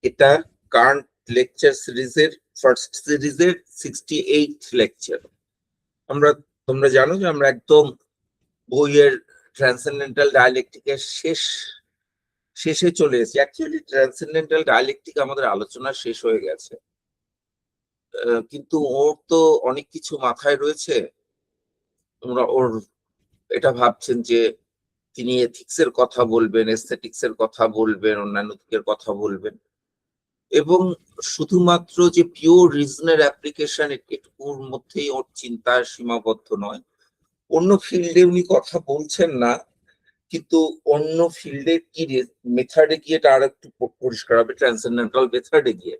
এটা Kant lecture সিরিজের first সিরিজের 68 লেকচার। তোমরা জানো যে আমরা একদম বইয়ের ট্রান্সেন্ডেন্টাল ডায়ালেকটিকের শেষে চলে এসেছি। অ্যাকচুয়ালি ট্রান্সেন্ডেন্টাল ডায়ালেকটিক আমাদের আলোচনা শেষ হয়ে গেছে, কিন্তু ওর তো অনেক কিছু মাথায় রয়েছে। তোমরা ওর এটা ভাবছেন যে তিনি এথিক্সের কথা বলবেন, এস্থেটিক্সের কথা বলবেন, অন্যান্য দিকের কথা বলবেন, এবং শুধুমাত্র যে পিওর রিজনের অ্যাপ্লিকেশন এটুকুর মধ্যেই ওর চিন্তা সীমাবদ্ধ নয়। অন্য ফিল্ডে উনি কথা বলছেন না, কিন্তু অন্য ফিল্ডে কি মেথডে গিয়ে এটা আর একটু পরিষ্কার হবে। ট্রান্সেন্ডেন্টাল মেথডে গিয়ে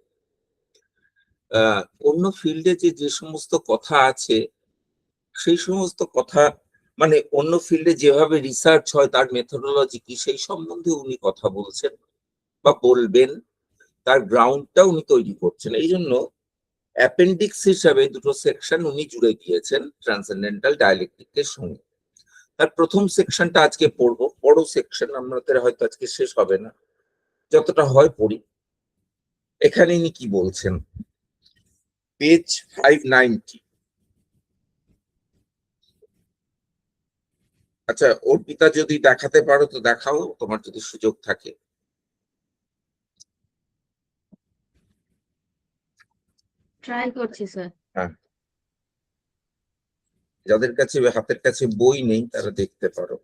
অন্য ফিল্ডে যে সমস্ত কথা আছে, সেই সমস্ত কথা মানে অন্য ফিল্ডে যেভাবে রিসার্চ হয় তার মেথোডোলজি কি, সেই সম্বন্ধে উনি কথা বলছেন বা বলবেন, তার গ্রাউন্ডটা উনি তৈরি করছেন। এই জন্য অ্যাপেন্ডিক্স হিসাবে দুটো সেকশন উনি জুড়ে দিয়েছেন ট্রান্সেন্ডেন্টাল ডায়ালেকটিকের সঙ্গে। তার প্রথম সেকশনটা আজকে পড়বো, বড় সেকশন, আমাদের হয়তো আজকে শেষ হবে না, যতটা হয় পড়ি। এখানে ইনি কি বলছেন, পেজ 590। আচ্ছা, অর্পিতা যদি দেখাতে পারো তো দেখাও, তোমার যদি সুযোগ থাকে। ট্রাই করছি স্যার। হ্যাঁ, যাদের কাছে হাতের কাছে বই নেই তারা দেখতে পারো।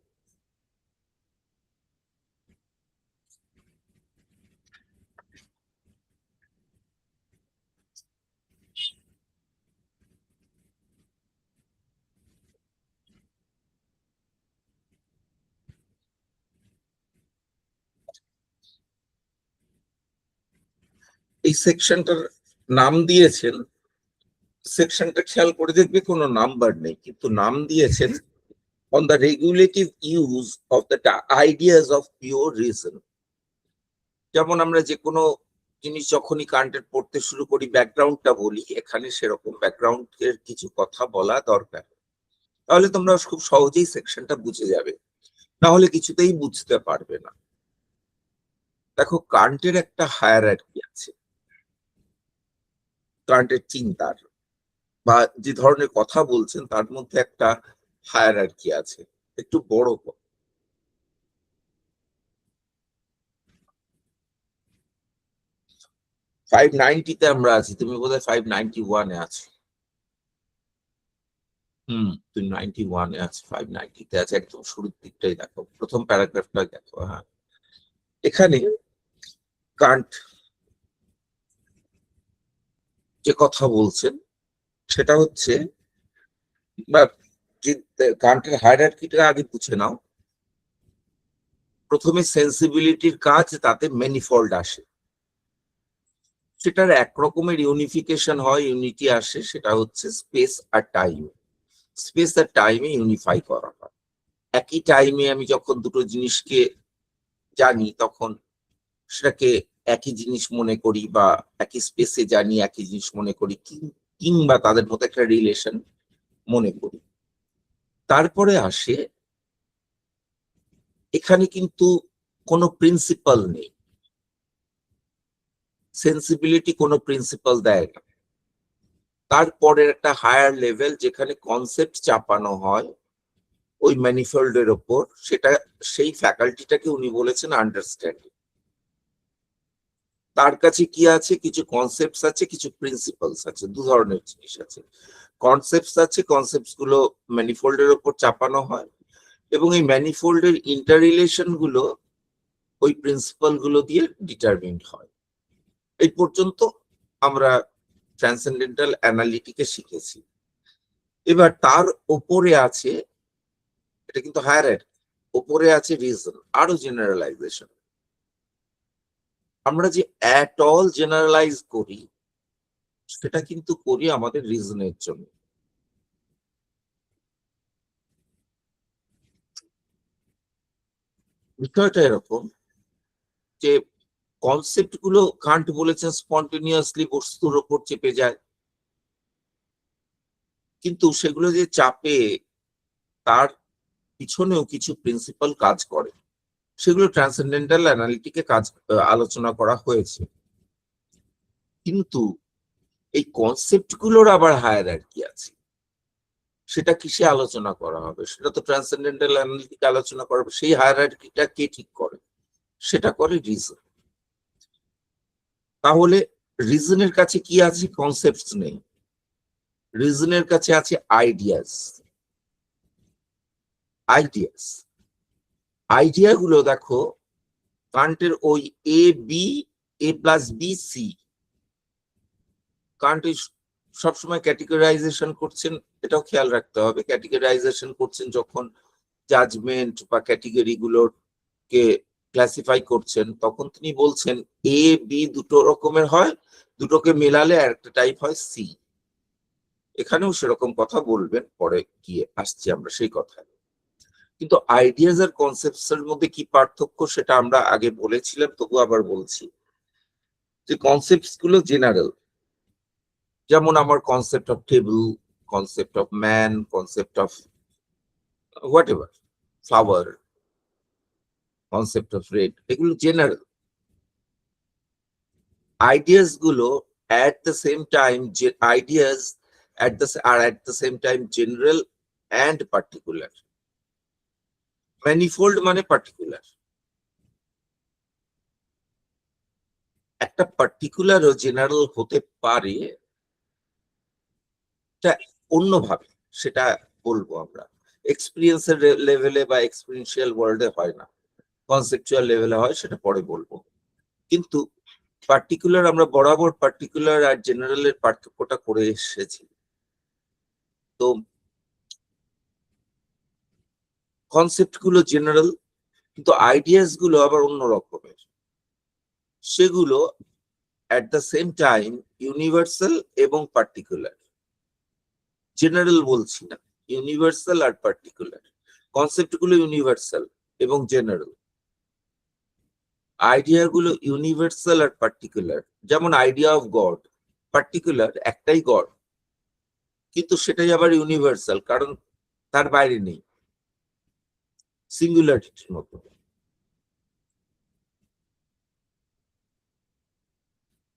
এই সেকশনটার নাম দিয়েছেন, সেকশনটা খেয়াল করে দেখবে কোনো নাম্বার নেই, কিন্তু নাম দিয়েছেন on the regulative use of the ideas of pure reason. যেমন আমরা যে কোনো জিনিস যখনই কান্টের পড়তে শুরু করি ব্যাকগ্রাউন্ডটা বলি, এখানে সেরকম ব্যাকগ্রাউন্ডের কিছু কথা বলা দরকার, তাহলে তোমরা খুব সহজেই সেকশনটা বুঝে যাবে, না হলে কিছুতেই বুঝতে পারবে না। দেখো, কান্টের একটা হায়ারার্কি আছে, কান্টের চিন্তার বা যে ধরনের কথা বলছেন তার মধ্যে একটা হায়ারার্কি আছে, একটু বড়। 590-তে আমরা আছি, তুমি বোধহয় 591-এ আছো। তুমি 91-এ আছো, 590-তে আছে, একদম শুরুর দিকটাই দেখো, প্রথম প্যারাগ্রাফটা দেখো। হ্যাঁ, এখানে কান্ট যে কথা বলছেন সেটা হচ্ছে, বা যে কান্টের হায়ারার্কিটা আগে বুঝে নাও। প্রথমে সেন্সিবিলিটির কাজ, তাতে ম্যানিফোল্ড আসে, সেটার একরকমের ইউনিফিকেশন হয়, ইউনিটি আসে, সেটা হচ্ছে স্পেস আর টাইম। স্পেস আর টাইমে ইউনিফাই করা হয়। একই টাইমে আমি যখন দুটো জিনিসকে জানি তখন সেটাকে একই জিনিস মনে করি, বা একই স্পেসে জানি একই জিনিস মনে করি, কিংবা তাদের মধ্যে একটা রিলেশন মনে করি। তারপরে আসে, এখানে কিন্তু কোনো প্রিন্সিপাল নেই, সেন্সিবিলিটি কোনো প্রিন্সিপাল দেয় না। তারপরের একটা হায়ার লেভেল যেখানে কনসেপ্ট চাপানো হয় ওই ম্যানিফোল্ডের ওপর, সেটা সেই ফ্যাকাল্টিটাকে উনি বলেছেন আন্ডারস্ট্যান্ডিং। তার কাছে কি আছে, কিছু কনসেপ্টস আছে, কিছু প্রিন্সিপালস আছে, দু ধরনের জিনিস আছে। কনসেপ্টস আছে, কনসেপ্টস গুলো ম্যানিফোল্ডের ওপর চাপানো হয়, এবং এই ম্যানিফোল্ডের ইন্টার রিলেশন গুলো ওই প্রিন্সিপাল গুলো দিয়ে ডিটারমিন্ড হয়। এই পর্যন্ত আমরা ট্রান্সেন্ডেন্টাল অ্যানালিটিকে শিখেছি। এবার তার ওপরে আছে, এটা কিন্তু হায়ার, ওপরে আছে রিজন, আরো জেনারেলাইজেশন। আমরা যে অ্যাট অল জেনারেলাইজ করি সেটা কিন্তু করি আমাদের রিজনের জন্য। বিষয়টা এরকম যে কনসেপ্ট গুলো কান্ট বলেছেন স্পন্টেনিয়াসলি বস্তুর ওপর চেপে যায়, কিন্তু সেগুলো যে চাপে তার পিছনেও কিছু প্রিন্সিপাল কাজ করে, সেগুলো ট্রান্সেন্ডেন্টাল অ্যানালিটিকে আলোচনা করা হয়েছে। কিন্তু এই কনসেপ্ট গুলোর আবার হায়ারার্কি আছে, সেটা কিসে আলোচনা করা হবে? সেটা তো ট্রান্সেন্ডেন্টাল অ্যানালিটিক আলোচনা করা হবে। সেই হায়ারার্কিটা কে ঠিক করে? সেটা করে রিজন। তাহলে রিজনের কাছে কি আছে? কনসেপ্টস নেই, রিজনের কাছে আছে আইডিয়াস। আইডিয়া গুলো দেখো, কান্টের ওই এ প্লাস বি সি, কান্ট সবসময় ক্যাটেগরাইজেশন করছেন, এটাও খেয়াল রাখতে হবে। ক্যাটেগরাইজেশন করছেন যখন জাজমেন্ট বা ক্যাটেগরি গুলোকে ক্লাসিফাই করছেন, তখন তিনি বলছেন এ বি দুটো রকমের হয়, দুটোকে মেলালে একটা টাইপ হয় সি। এখানেও সেরকম কথা বলবেন, পরে গিয়ে আসছি আমরা সেই কথায়। কিন্তু আইডিয়াস আর কনসেপ্টস এর মধ্যে কি পার্থক্য সেটা আমরা আগে বলেছিলাম, তবু আবার বলছি যে কনসেপ্টস গুলো জেনারেল। যেমন আমার concept of table, concept of man, concept of what ever, flower, concept of red, এগুলো জেনারেল। আইডিয়াস গুলো at the same time, ideas are at the same time general and particular. Manifold মানে particular. একটা particular ও general হতে পারে, অন্যভাবে সেটা বলবো আমরা। এক্সপিরিয়েন্সের লেভেলে বা এক্সপিরিয়েন্সিয়াল ওয়ার্ল্ডে হয় না, কনসেপচুয়াল লেভেলে হয়, সেটা পরে বলবো। কিন্তু পার্টিকুলার, আমরা বরাবর পার্টিকুলার আর জেনারেলের পার্থক্যটা করে এসেছি। তো কনসেপ্ট গুলো জেনারেল, কিন্তু আইডিয়াস গুলো আবার অন্য রকমের। সেগুলো at the same time universal এবং পার্টিকুলার। জেনারেল বলছি না, ইউনিভার্সাল আর পার্টিকুলার। কনসেপ্ট গুলো ইউনিভার্সাল এবং জেনারেল, আইডিয়া গুলো ইউনিভার্সাল আর পার্টিকুলার। যেমন আইডিয়া অফ গড পার্টিকুলার, একটাই গড, কিন্তু সেটাই আবার ইউনিভার্সাল, কারণ তার বাইরে নেই, সিঙ্গুলারিটির মতো।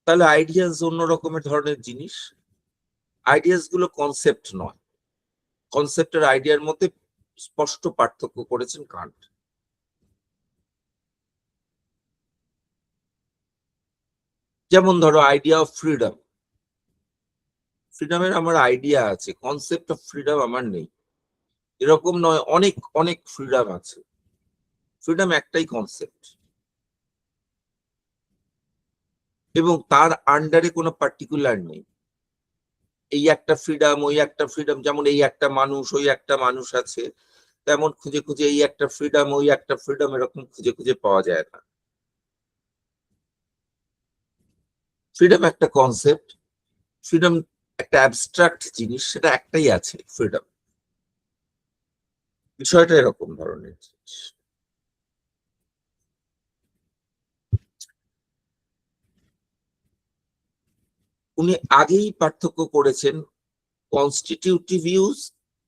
তাহলে আইডিয়াস অন্য রকমের ধরনের জিনিস। আইডিয়াস গুলো কনসেপ্ট নয়, কনসেপ্টের আইডিয়ার মধ্যে স্পষ্ট পার্থক্য করেছেন কান্ট। যেমন ধরো আইডিয়া অফ ফ্রিডম, ফ্রিডমের আমার আইডিয়া আছে, কনসেপ্ট অফ ফ্রিডম আমার নেই। এরকম নয়, অনেক অনেক ফ্রিডম আছে, ফ্রিডম একটাই কনসেপ্ট, এবং তার আন্ডারে কোনো পার্টিকুলার নেই। এই একটা ফ্রিডম, ওই একটা ফ্রিডম, যেমন এই একটা মানুষ, ওই একটা মানুষ আছে, তেমন খুঁজে খুঁজে এই একটা ফ্রিডম, ওই একটা ফ্রিডম, এরকম খুঁজে খুঁজে পাওয়া যায় না। ফ্রিডম একটা কনসেপ্ট, ফ্রিডম একটা অ্যাবস্ট্রাক্ট জিনিস, সেটা একটাই আছে, ফ্রিডম। বিষয়টা এরকম ধরনের জিনিস। উনি আগেই পার্থক্য করেছেন কনস্টিটিউটিভ ইউজ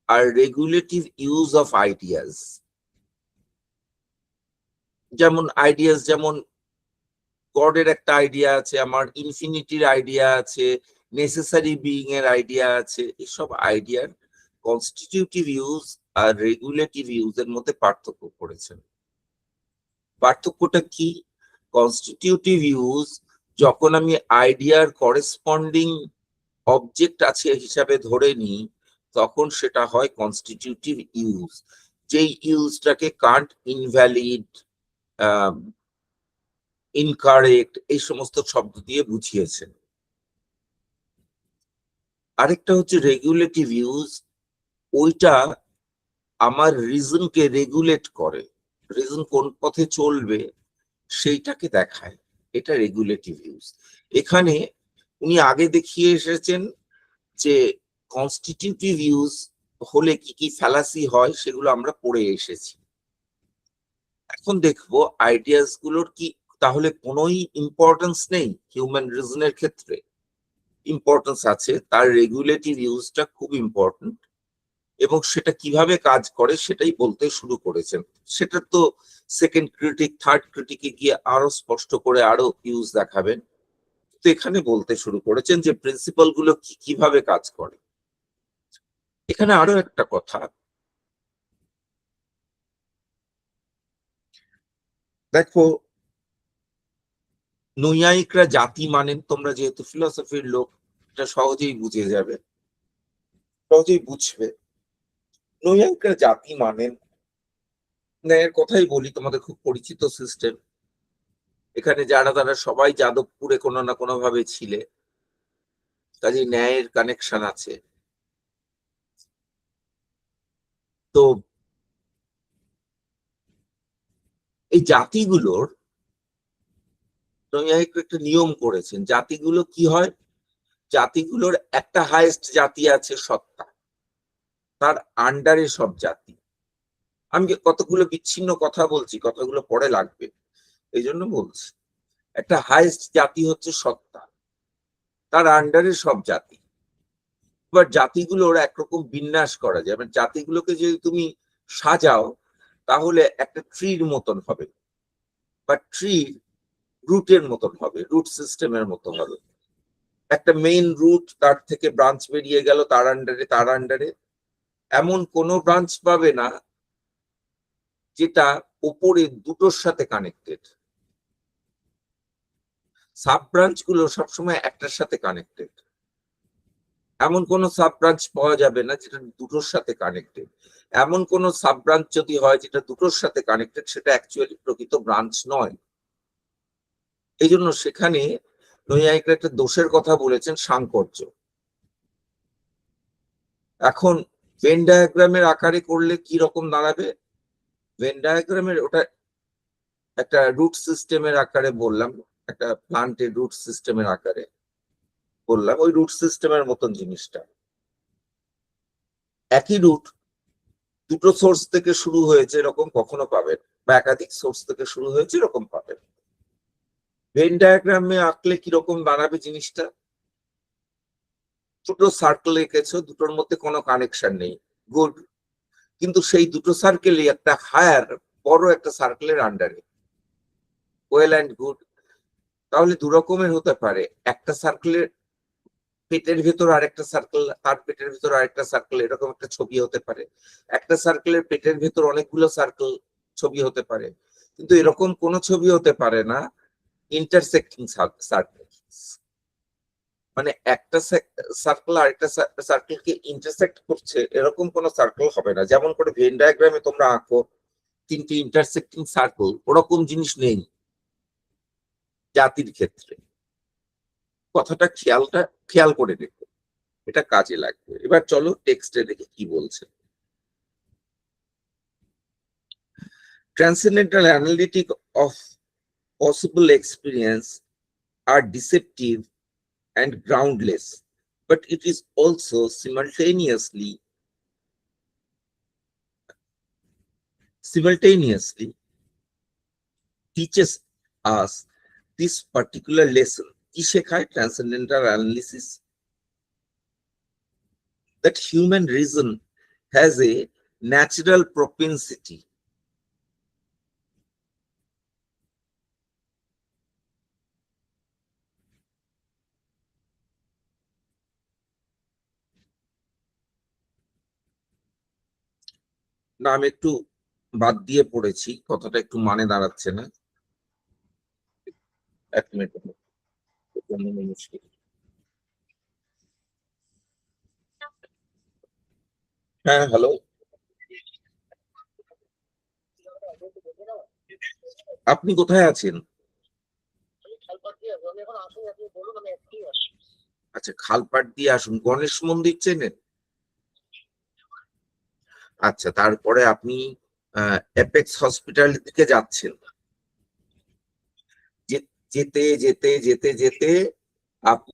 আর রেগুলেটিভ ইউজ অফ আইডিয়াস। যেমন আইডিয়াস, যেমন গডের একটা আইডিয়া আছে, আমার ইনফিনিটির আইডিয়া আছে, নেসেসারি বিইং এর আইডিয়া আছে। এসব আইডিয়ার কনস্টিটিউটিভ ইউজ আর রেগুলেটিভ ইউজ এর মধ্যে পার্থক্য করেছেন। পার্থক্যটা কি? কনস্টিটিউটিভ ইউজ যখন আমি আইডিয়ার করেসপন্ডিং অবজেক্ট আছে হিসাবে ধরে নিই, তখন সেটা হয় কনস্টিটিউটিভ ইউজ। যেই ইউজটাকে কান্ট ইনভ্যালিড, ইনকারেক্ট, এই সমস্ত শব্দ দিয়ে বুঝিয়েছেন। আরেকটা হচ্ছে রেগুলেটিভ ইউজ, ওইটা আমার রিজনকে রেগুলেট করে, রিজন কোন পথে চলবে সেইটাকে দেখায়, এটা রেগুলেটিভ ইউজ। এখানে উনি আগে দেখিয়ে এসেছেন যে কনস্টিটিউটিভ ইউজ হলে কি কি ফ্যালাসি হয়, সেগুলো আমরা পড়ে এসেছি। এখন দেখবো আইডিয়াস গুলোর কি তাহলে কোনোই ইম্পর্টেন্স নেই হিউম্যান রিজনের ক্ষেত্রে? ইম্পর্টেন্স আছে, তার রেগুলেটিভ ইউজটা খুব ইম্পর্টেন্ট, এবং সেটা কিভাবে কাজ করে সেটাই বলতে শুরু করেছেন। সেটা তো সেকেন্ড ক্রিটিক, থার্ড ক্রিটিকে গিয়ে আরো স্পষ্ট করে আরো ইউজ দেখাবেন। তো এখানে বলতে শুরু করেছেন যে প্রিন্সিপাল গুলো কিভাবে কাজ করে। এখানে আরো একটা কথা, দেখো নৈয়ায়িকরা জাতি মানেন, তোমরা যেহেতু ফিলোসফির লোক এটা সহজেই বুঝে যাবে, সহজেই বুঝবে। নৈয়ায়িকরা জাতি মানেন, ন্যায়ের কথাই বলি, তোমাদের খুব পরিচিত সিস্টেম। এখানে যারা তারা সবাই যাদবপুরে কোনো না কোনো ভাবে ছিলে, কাজে ন্যায়ের কানেকশন আছে। তো এই জাতিগুলোর নৈয়ায়িকরা একটা নিয়ম করেছেন, জাতিগুলো কি হয়, জাতিগুলোর একটা হাইয়েস্ট জাতি আছে সত্তা, তার আন্ডারে সব জাতি। আমি কতগুলো বিচ্ছিন্ন কথা বলছি, কথাগুলো পরে লাগবে, এই জন্য বলছি। একটা হাইয়েস্ট জাতি হচ্ছে সত্তা, তার আন্ডারে সব জাতি। এবার জাতিগুলোর একরকম বিন্যাস করা যায়, মানে জাতিগুলোকে যদি তুমি সাজাও তাহলে একটা ট্রির মতন হবে, বা ট্রির রুটের মতন হবে, রুট সিস্টেমের মতো হবে। একটা মেইন রুট, তার থেকে ব্রাঞ্চ বেরিয়ে গেল তার আন্ডারে, তার আন্ডারে এমন কোনো ব্রাঞ্চ পাবে না যেটা উপরে দুটোর সাথে কানেক্টেড। সাব ব্রাঞ্চ গুলো সবসময় একটার সাথে কানেক্টেড। এমন কোন সাব ব্রাঞ্চ পাওয়া যাবে না যেটা দুটোর সাথে কানেক্টেড। এমন কোন সাব ব্রাঞ্চ যদি হয় যেটা দুটোর সাথে কানেক্টেড, সেটা অ্যাকচুয়ালি প্রকৃত ব্রাঞ্চ নয়। এই জন্য সেখানে নৈয়ায়িকরা একটা দোষের কথা বলেছেন, সাংকর্য। এখন ভেন ডায়াগ্রামের আকারে করলে কি রকম দাঁড়াবে? ভেন ডায়াগ্রামের ওটা একটা রুট সিস্টেমের আকারে বললাম, একটা প্লান্টের রুট সিস্টেমের আকারে বললাম, ওই রুট সিস্টেমের মতন জিনিসটা। একই রুট দুটো সোর্স থেকে শুরু হয়েছে এরকম কখনো পাবেন, বা একাধিক সোর্স থেকে শুরু হয়েছে এরকম পাবেন। ভেন ডায়াগ্রামে আঁকলে কিরকম দাঁড়াবে জিনিসটা? দুটো সার্কেল এঁকেছো, দুটোর মধ্যে কোনো কানেকশন নেই, গুড। কিন্তু সেই দুটো সার্কেলই একটা হায়ার বড় একটা সার্কেলের আন্ডারে, ওয়েল অ্যান্ড গুড। তাহলে দু রকমের হতে পারে, একটা সার্কেলের পেটের ভেতর আরেকটা সার্কেল, তার পেটের ভেতর আরেকটা সার্কেল, এরকম একটা ছবি হতে পারে। একটা সার্কেলের পেটের ভেতর অনেকগুলো সার্কেল, ছবি হতে পারে। কিন্তু এরকম কোন ছবি হতে পারে না ইন্টারসেক্টিং সার্কেল, মানে একটা সার্কেল আরেকটা সার্কেলকে ইন্টারসেক্ট করছে, এরকম কোন সার্কেল হবে না। যেমন করে ভেন ডায়াগ্রামে তোমরা আঁকো তিনটি ইন্টারসেক্টিং সার্কেল, ওরকম জিনিস নেই জাতির ক্ষেত্রে। কথাটা খেয়াল করে দেখো, এটা কাজে লাগবে। এবার চলো টেক্সটে দেখে কি বলছে। Transcendental analytic of possible experience are deceptive and groundless, but it is also simultaneously teaches us this particular lesson. কি শেখায় transcendental analysis? That human reason has a natural propensity না, আমি একটু বাদ দিয়ে পড়েছি, কথাটা একটু মানে দাঁড়াচ্ছে না। এক মিনিট, মুশকিল। হ্যাঁ, হ্যালো, আপনি কোথায় আছেন? আচ্ছা, খালপাড় দিয়ে আসুন। গণেশ মন্দির চেনেন? আচ্ছা, তারপরে আপনি অ্যাপেক্স হসপিটাল দিকে যাচ্ছেন। যেতে যেতে যেতে যেতে আপনি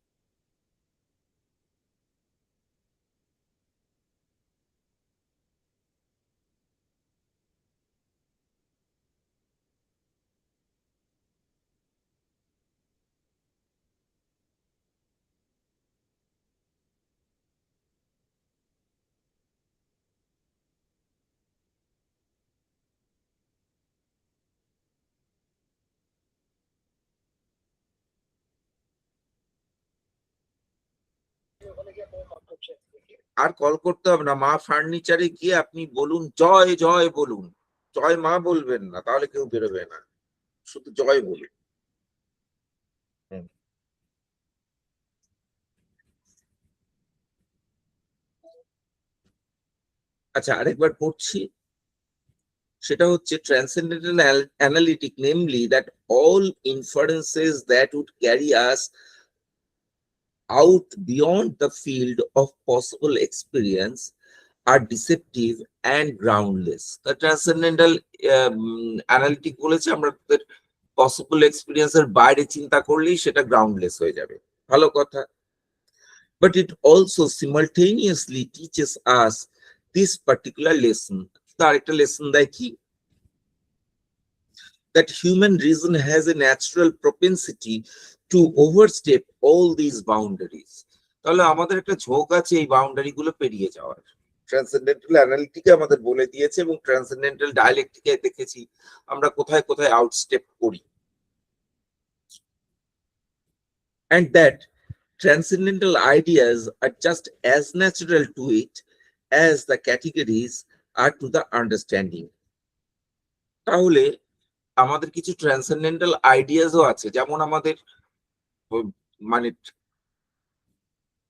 আর কল করতে হবে না, মা ফার্নিচারে গিয়ে আপনি বলুন জয় জয় বলুন, জয় মা বলবেন না, তাহলে কেউ বেরোবে না, শুধু জয় বলুন। হুম। আচ্ছা, আরেকবার পড়ছি, সেটা হচ্ছে transcendental analytic, namely that all inferences that would carry us out beyond the field of possible experience are deceptive and groundless. The transcendental analytic বলেছে আমাদের পসিবল এক্সপিরিয়েন্সের বাইরে চিন্তা করলেই সেটা গ্রাউন্ডলেস হয়ে যাবে, ভালো কথা। But it also simultaneously teaches us this particular lesson. তার একটা লেসন দেয় কি, that human reason has a natural propensity to overstep all these boundaries. তাহলে আমাদের একটা ঝোঁক আছে এই বাউন্ডারি গুলো পেরিয়ে যাওয়ার। ট্রান্সেন্ডেন্টাল অ্যানালিটিকে আমাদের বলে দিয়েছে, এবং ট্রান্সেন্ডেন্টাল ডায়ালেক্টিকে দেখেছি আমরা কোথায় কোথায় আউটস্টেপ করি। And that transcendental ideas are just as natural to it as the categories are to the understanding. তাহলে আমাদের কিছু ট্রান্সেন্ডেন্টাল আইডিয়াসও আছে, যেমন আমাদের মানে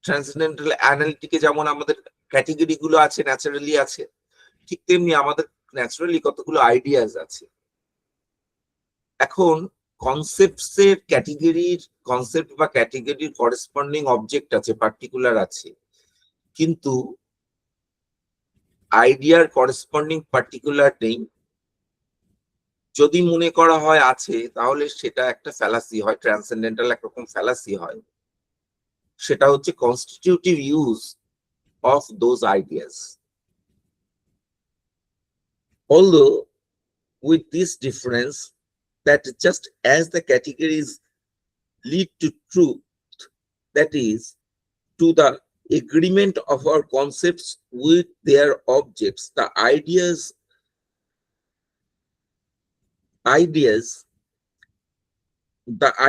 ট্রান্সেন্ডেন্টাল অ্যানালিটিকে যেমন আমাদের ক্যাটেগরি গুলো আছে, ন্যাচারালি আছে, ঠিক তেমনি আমাদের ন্যাচারালি কতগুলো আইডিয়াস আছে। এখন কনসেপ্টস এর ক্যাটেগরির, কনসেপ্ট বা ক্যাটেগরির করেসপন্ডিং অবজেক্ট আছে, পার্টিকুলার আছে, কিন্তু আইডিয়ার করেসপন্ডিং পার্টিকুলার নেই। যদি মনে করা হয় আছে, তাহলে সেটা একটা ফ্যালাসি হয়, ট্রান্সেন্ডেন্টাল একরকম ফ্যালাসি হয়। সেটা হচ্ছে constitutive use of those ideas. Although with this difference, that just as the categories lead to truth, that is, to the agreement of our concepts with their objects, the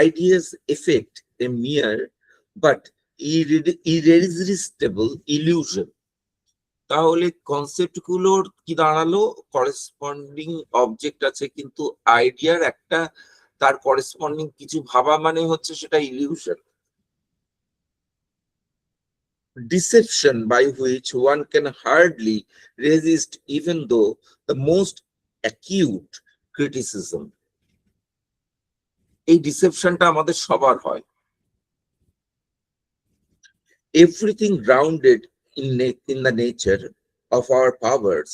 ideas affect a mere but irresistible illusion. তাহলে concept গুলোর কি দাঁড়ালো, corresponding object আছে, কিন্তু আইডিয়ার একটা তার corresponding কিছু ভাবা মানে হচ্ছে সেটা illusion, deception by which one can hardly resist even though the most acute criticism. এই ডিসেপশনটা আমাদের সবার হয়। Everything grounded in the nature of our powers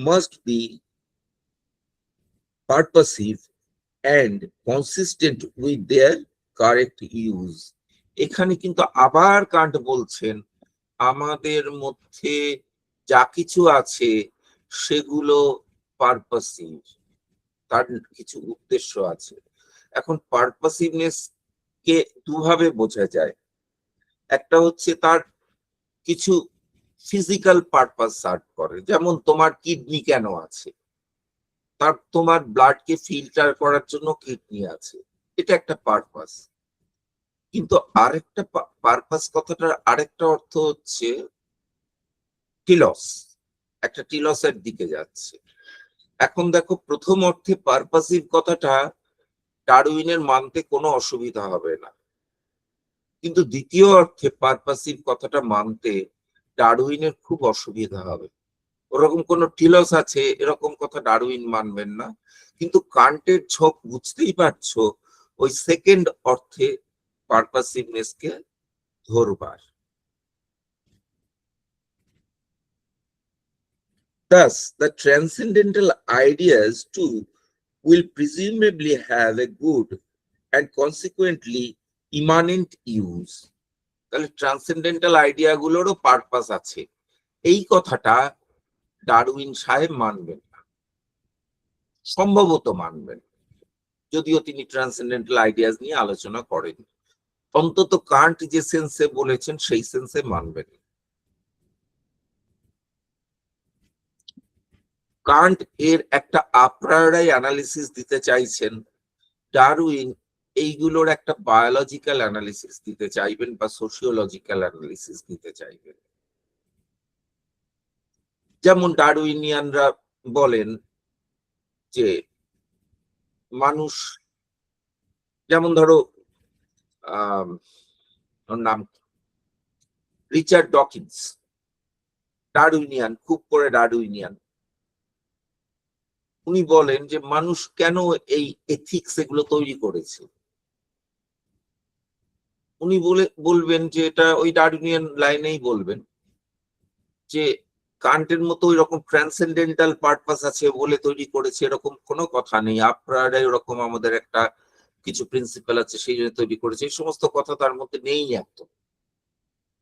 must be purposive and consistent with their correct use. এখানে কিন্তু আবার Kant বলছেন আমাদের মধ্যে যা কিছু আছে সেগুলো পারপাসিভ, তার কিছু উদ্দেশ্য আছে। এখন পারপাসিভনেস কে দুভাবে বোঝা যায়, একটা হচ্ছে তার কিছু ফিজিক্যাল পারপাস সার্ভ করে, যেমন তোমার কিডনি কেন আছে, তার তোমার ব্লাডকে ফিল্টার করার জন্য কিডনি আছে, এটা একটা পারপাস। কিন্তু আরেকটা পারপাস কথাটার আরেকটা অর্থ হচ্ছে টিলস, একটা টিলসের দিকে যাচ্ছে। এখন দেখো, প্রথম অর্থে পারপাসিভ কথাটা ডারউইনের মানতে কোনো অসুবিধা হবে না, কিন্তু দ্বিতীয় অর্থে পারপাসিভ কথাটা মানতে ডারউইনের খুব অসুবিধা হবে। ওরকম কোন টিলস আছে এরকম কথা ডারউইন মানবেন না, কিন্তু কান্টের ঝোঁক বুঝতেই পারছো ওই সেকেন্ড অর্থে পারপাসিভনেস কে ধরবার। Thus, the transcendental ideas too will presumably have a good and consequently immanent use. তাহলে ট্রান্সেন্ডেন্টাল আইডিয়া গুলোরও পারপাস আছে, এই কথাটা ডারউইন সাহেব মানবেন না, সম্ভবত মানবেন, যদিও তিনি ট্রান্সেন্ডেন্টাল আইডিয়াস নিয়ে আলোচনা করেন, অন্তত কান্ট যে সেন্সে বলেছেন সেই সেন্সে মানবেন। কান্ট এর একটা আপ্রায়োরাই অ্যানালিসিস দিতে চাইছেন, ডারউইন এইগুলোর একটা বায়োলজিক্যাল অ্যানালিসিস দিতে চাইবেন বা সোশিওলজিক্যাল অ্যানালিসিস দিতে চাইবেন। যেমন ডারউইনিয়ানরা বলেন যে মানুষ, যেমন ধরো ওর নাম রিচার্ড ডকিন্স, ডারউইনিয়ান, খুব করে ডারউইনিয়ান। উনি বলেন যে মানুষ কেন এই এথিক্স এগুলো তৈরি করেছে। উনি বলবেন যে এটা ওই ডারউইনিয়ান লাইনেই বলবেন যে কান্টের মতো ওই রকম ট্রান্সেন্ডেন্টাল পারপাস আছে বলে তৈরি করেছে এরকম কোনো কথা নেই। আপনারা এরকম আমাদের একটা কিছু প্রিন্সিপাল আছে সেই জন্য তৈরি করেছে, এই সমস্ত কথা তার মধ্যে নেই একদম।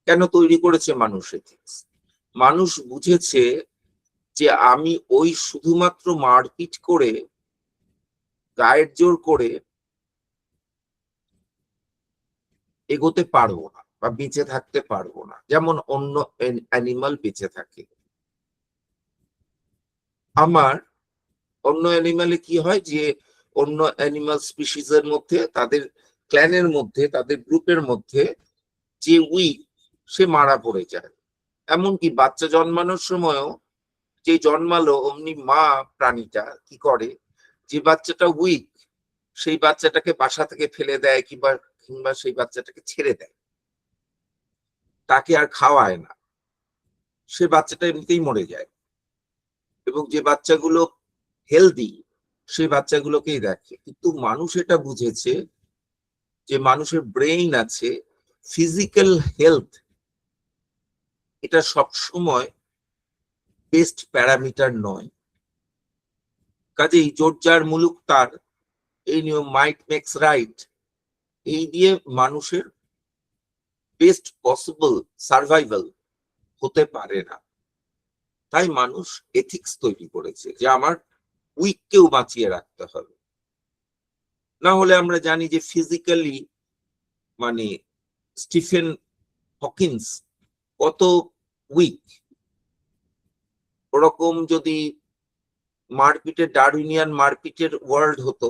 কেন তৈরি করেছে মানুষ এথিক্স? মানুষ বুঝেছে যে আমি ওই শুধুমাত্র মারপিট করে, গায়ের জোর করে এগোতে পারবো না বা বেঁচে থাকতে পারবো না, যেমন অন্য অ্যানিমাল বেঁচে থাকে। আমার অন্য অ্যানিমালে কি হয় যে অন্য অ্যানিমাল স্পিসিসের মধ্যে, তাদের ক্ল্যানের মধ্যে, তাদের গ্রুপের মধ্যে যে উইক সে মারা পড়ে যায়। এমনকি বাচ্চা জন্মানোর সময়ও যে জন্মালো অমনি মা প্রাণীটা কি করে, যে বাচ্চাটা উইক সেই বাচ্চাটাকে বাসা থেকে ফেলে দেয় কিংবা সেই বাচ্চাটাকে ছেড়ে দেয়, তাকে আর খাওয়ায় না, সে বাচ্চাটা এমনিতেই মরে যায়। এবং যে বাচ্চাগুলো হেলদি সেই বাচ্চাগুলোকেই দেখে। কিন্তু মানুষ এটা বুঝেছে যে মানুষের ব্রেইন আছে, ফিজিক্যাল হেলথ এটা সবসময় বেস্ট প্যারামিটার নয়। কাজেই জোর যার মুলুক তার, এই নিয়ম মাইট মেক্স রাইট, এই দিয়ে মানুষের বেস্ট পসিবল সার্ভাইভাল হতে পারে না। তাই মানুষ এথিক্স তৈরি করেছে যে আমার উইককেও বাঁচিয়ে রাখতে হবে। না হলে আমরা জানি যে ফিজিক্যালি, মানে স্টিফেন হকিন্স কত উইক, ওরকম যদি মারপিটের, ডারউইনিয়ান মারপিটের ওয়ার্ল্ড হতো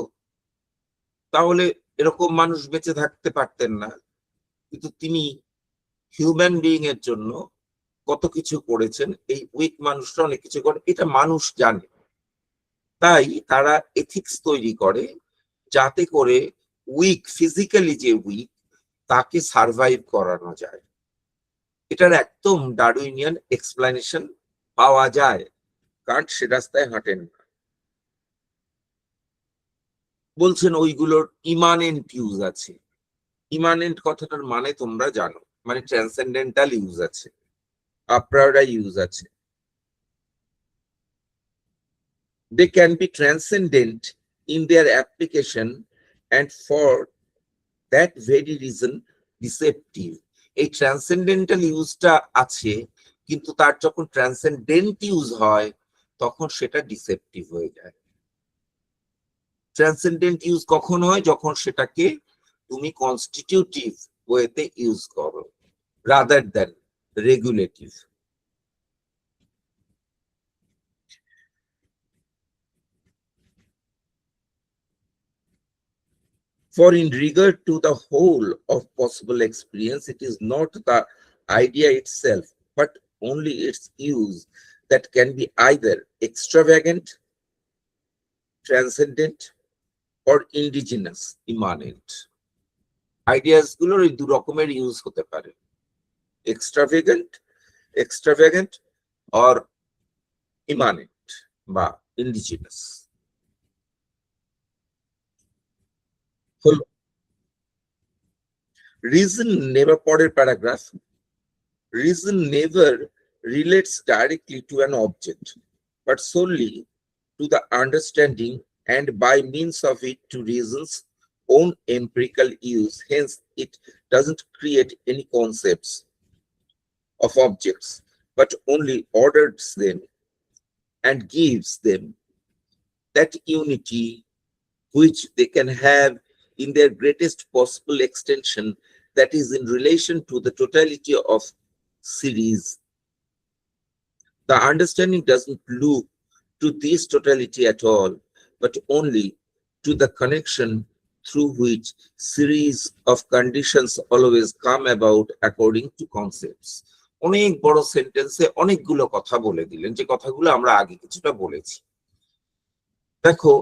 তাহলে এরকম মানুষ বেঁচে থাকতে পারতেন না। কিন্তু তিনি হিউম্যান বিইং এর জন্য কত কিছু করেছেন, এই উইক মানুষরা অনেক কিছু করে, এটা মানুষ জানে। তাই তারা এথিক্স তৈরি করে যাতে করে উইক, ফিজিক্যালি যে উইক তাকে সার্ভাইভ করানো যায়। এটার একদম ডারউইনিয়ান এক্সপ্লেনেশন পাওয়া যায়, কারণ সে রাস্তায় হাঁটেন না। বলছেন ওইগুলোর ইমানেন্ট ইউজ আছে। ইমানেন্ট কথাটার মানে তোমরা জানো, মানে ট্রান্সেন্ডেন্টাল ইউজ আছে, আপনারা ইউজ আছে। They can be transcendent in their application and for that very reason deceptive. এই ট্রান্সেন্ডেন্টাল ইউজটা আছে, কিন্তু তার যখন ট্রান্সেন্ডেন্ট ইউজ হয় তখন সেটা ডিসেপটিভ হয়ে যায়। ট্রান্সেন্ডেন্ট ইউজ কখন হয়? যখন সেটাকে তুমি কনস্টিটিউটিভ ওয়েতে ইউজ করো rather than regulative. For in regard to the whole of possible experience, it is not the idea itself, but only its use that can be either extravagant, transcendent, or indigenous, immanent. Ideas গুলোর এই দু রকমের use হতে পারে, extravagant or immanent বা indigenous। Reason never, পরের paragraph, reason never relates directly to an object, but solely to the understanding and by means of it to reason's own empirical use. Hence, it doesn't create any concepts of objects, but only orders them and gives them that unity which they can have in their greatest possible extension, that is in relation to the totality of series. The understanding doesn't look to this totality at all, but only to the connection through which series of conditions always come about according to concepts. অনেক বড় সেন্টেন্সে অনেকগুলো কথা বলে দিলেন, যে কথাগুলো আমরা আগে কিছুটা বলেছি। দেখো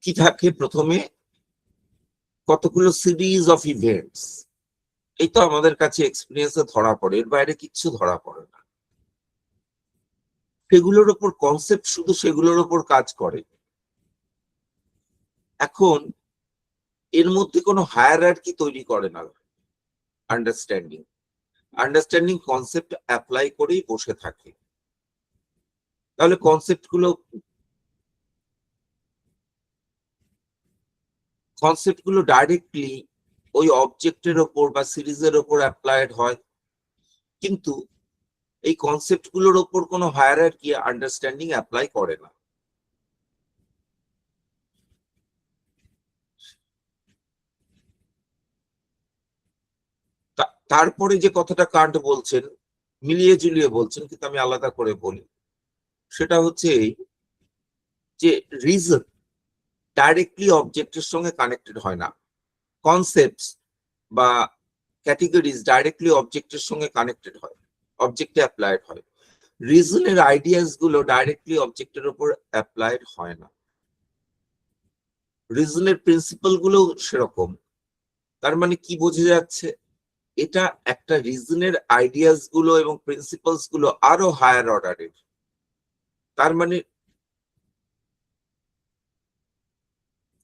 কি থাকে, প্রথমে কতগুলো সিরিজ অফ ইভেন্টস, এই তো আমাদের কাছে এক্সপিরিয়েন্সে ধরা পড়ে, এর বাইরে কিচ্ছু ধরা পড়ে না। সেগুলোর উপর কনসেপ্ট শুধু সেগুলোর উপর কাজ করে। এখন এর মধ্যে কোনো হায়ারার্কি তৈরি করে না আন্ডারস্ট্যান্ডিং। আন্ডারস্ট্যান্ডিং কনসেপ্ট অ্যাপ্লাই করেই বসে থাকে। তাহলে কনসেপ্টগুলো ডাইরেক্টলি ওই অবজেক্টের ওপর বা সিরিজের ওপর অ্যাপ্লাইড হয়, কিন্তু এই কনসেপ্টগুলোর ওপর কোনো হায়ারার্কি আন্ডারস্ট্যান্ডিং অ্যাপ্লাই করে না। তারপরে যে কথাটা কান্ট বলছেন, মিলিয়ে ঝুলিয়ে বলছেন, কিন্তু আমি আলাদা করে বলি, সেটা হচ্ছে এই যে রিজন ডাইরেক্টলি অবজেক্টের সঙ্গে কানেক্টেড হয় না, কনসেপ্টস বা ক্যাটেগরিজ ডাইরেক্টলি অবজেক্টের সঙ্গে কানেক্টেড হয়, অবজেক্টে অ্যাপ্লাইড হয়। রিজনের আইডিয়াস গুলো ডাইরেক্টলি অবজেক্টের উপর অ্যাপ্লাইড হয় না। রিজনের প্রিন্সিপাল গুলো সেরকম। তার মানে কি বোঝা যাচ্ছে, এটা একটা রিজনের আইডিয়াস গুলো এবং প্রিন্সিপালস গুলো আরো হায়ার অর্ডারের। তার মানে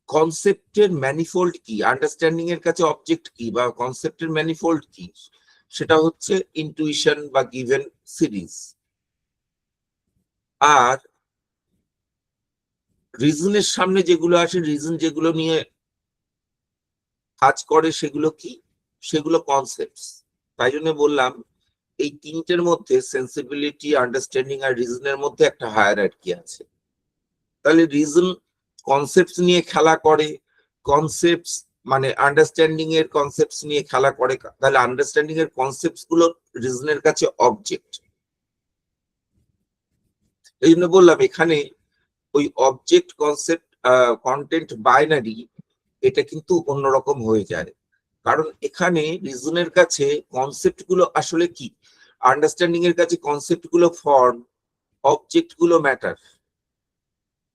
কনসেপ্টের ম্যানিফোল্ড কি, আন্ডারস্ট্যান্ডিং এর কাছে অবজেক্ট কি বা কনসেপ্টের ম্যানিফোল্ড কি, সেটা হচ্ছে ইনটুইশন বা গিভেন সিরিজ। আর রিজনের সামনে যেগুলো আসে, রিজন যেগুলো নিয়ে কাজ করে, সেগুলো কি, সেগুলো কনসেপ্টস। তাই জন্য বললাম এই তিনটের মধ্যে, সেন্সিবিলিটি, আন্ডারস্ট্যান্ডিং আর রিজনের মধ্যে একটা হায়ারার্কি আছে। তাহলে রিজন কনসেপ্টস নিয়ে খেলা করে, কনসেপ্টস মানে আন্ডারস্ট্যান্ডিং এর কনসেপ্টস নিয়ে খেলা করে, তাহলে আন্ডারস্ট্যান্ডিং এর কনসেপ্টস গুলো রিজনের কাছে অবজেক্ট। এই জন্য বললাম এখানে ওই অবজেক্ট কনসেপ্ট কন্টেন্ট বাইনারি, এটা কিন্তু অন্যরকম হয়ে যায়। কারণ এখানে রিজনের কাছে কনসেপ্ট গুলো আসলে কি, আন্ডারস্ট্যান্ডিং এর কাছে কনসেপ্ট গুলো ফর্ম, অবজেক্ট গুলো ম্যাটার।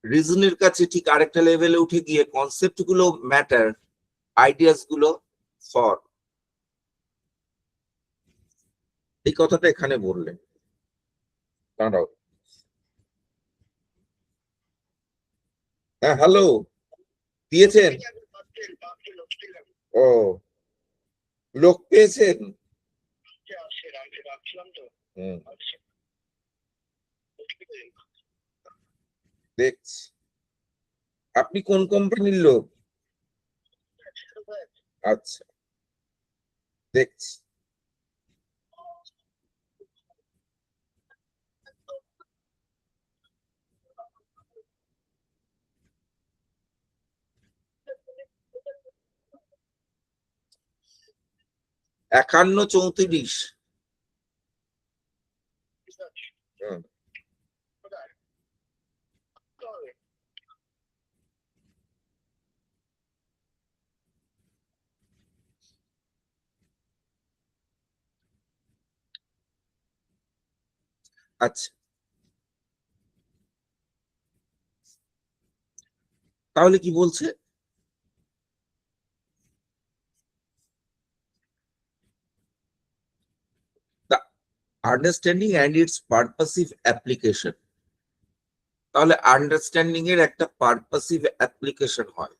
রিজনের কাছে ঠিক আরেকটা লেভেলে উঠে গিয়ে কনসেপ্ট গুলো ম্যাটার, আইডিয়াস গুলো ফর্ম। এই কথাটা এখানে বললেন। দাঁড়াও, হ্যাঁ হ্যালো, দিয়েছেন? ও, লোক পেয়েছেন? হুম, দেখছি। আপনি কোন কোম্পানির লোক? আচ্ছা, দেখছি। একান্ন 34। হুম, আচ্ছা, তাহলে কি বলছে? The understanding and its purposive application। তাহলে আন্ডারস্ট্যান্ডিং এর একটা পারপাসিভ অ্যাপ্লিকেশন হয়।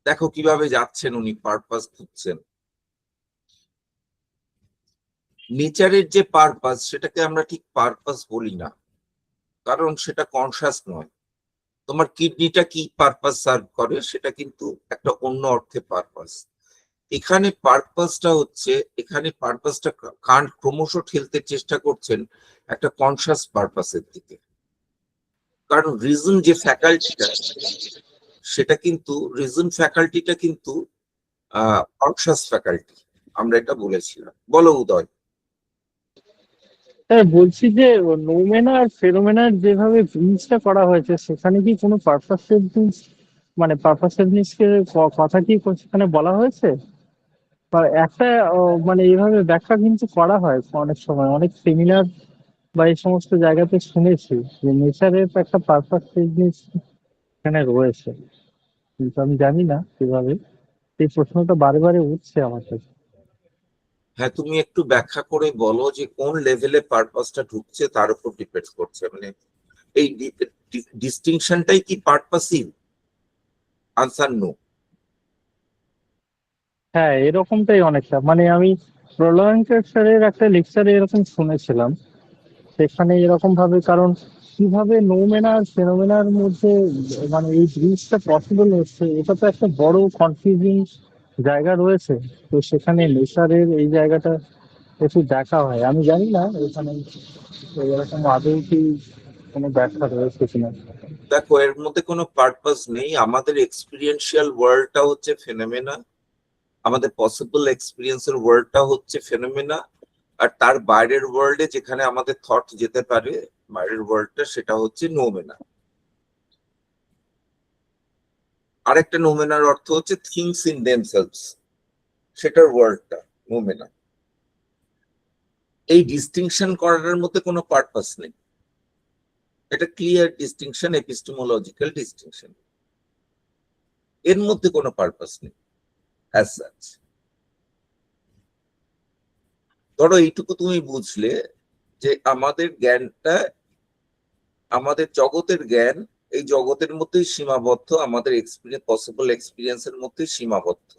দেখো কিভাবে যাচ্ছেন উনি, পারপাস খুঁজছেন। নেচারের যে পারপাস, সেটাকে আমরা ঠিক পারপাস বলি না, কারণ সেটা কনসাস নয়। তোমার কিডনিটা কি পারপাস সার্ভ করে, সেটা কিন্তু একটা অন্য অর্থে পারপাস। এখানে পারপাসটা হচ্ছে, এখানে পারপাসটা কান্ট ক্রমশ ঠেলতে চেষ্টা করছেন একটা কনসাস পারপাসের দিকে। কারণ রিজন যে ফ্যাকাল্টিটা, সেটা কিন্তু, রিজন ফ্যাকাল্টিটা কিন্তু কনসাস ফ্যাকাল্টি, আমরা এটা বলেছিলাম। বলো উদয়। হ্যাঁ, বলছি যে নোমেনা আর ফেনোমেনার যেভাবে ব্রিজটা করা হয়েছে, সেখানে কি কোনো পারপাসিভনেস, মানে পারপাসিভনেস কে কথা কি সেখানে বলা হয়েছে? আর একটা মানে এইভাবে ব্যাখ্যা কিন্তু করা হয় অনেক সময়, অনেক সেমিনার বা এই সমস্ত জায়গাতে শুনেছি যে নেচারের একটা পারপাস জিনিস এখানে রয়েছে, কিন্তু আমি জানি না কিভাবে। এই প্রশ্নটা বারে বারে উঠছে আমার কাছে। হ্যাঁ, তুমি একটু ব্যাখ্যা করে বলো যে কোন লেভেলে পারপাসটা ঢুকছে, তার উপর ডিপেন্ড করছে। মানে এই ডিস্টিংশনটাই কি পারপাসিভ? Answer no. হ্যাঁ, এরকমটাই অনেকটা। মানে আমি প্রলয়ঙ্কর স্যারের একটা লেকচারে এরকম শুনেছিলাম, সেখানে এরকম ভাবে, কারণ কিভাবে নোমেনা আর ফেনোমেনার মধ্যে মানে এই ব্রিজটা পসিবল হচ্ছে, এটা তো একটা বড় কনফিউজিং জায়গা রয়েছে। তো সেখানে নেচারের এই জায়গাটা একটু দেখা হয়। আমি জানি না এখানে এরকম আদৌ কি কোনো ব্যাখ্যা রয়েছে কিনা। দেখো, এর মধ্যে কোনো পারপাস নেই। আমাদের এক্সপিরিয়েন্সিয়াল ওয়ার্ল্ডটা হচ্ছে ফেনোমেনা, আমাদের পসিবল এক্সপিরিয়েন্সের ওয়ার্ল্ডটা হচ্ছে ফেনোমেনা, আর তার বাইরের ওয়ার্ল্ডে যেখানে আমাদের থট যেতে পারে, বাইরের ওয়ার্ল্ডটা, সেটা হচ্ছে নোমেনা। আরেকটা নোমেনার অর্থ হচ্ছে থিংস ইন দেমসেলভস, সেটার ওয়ার্ল্ডটা নোমেনা। এই ডিস্টিংশন করার মধ্যে কোনো পারপাস নেই। এটা ক্লিয়ার ডিস্টিংশন, এপিস্টেমোলজিক্যাল ডিস্টিংশন, এর মধ্যে কোনো পারপাস নেই অ্যাজ সাচ। ধরো এইটুকু তুমি বুঝলে যে আমাদের জ্ঞানটা, আমাদের জগতের জ্ঞান এই জগতের মধ্যেই সীমাবদ্ধ, আমাদের এক্সপিরিয়েন্স, পসিবল এক্সপিরিয়েন্সের মধ্যেই সীমাবদ্ধ।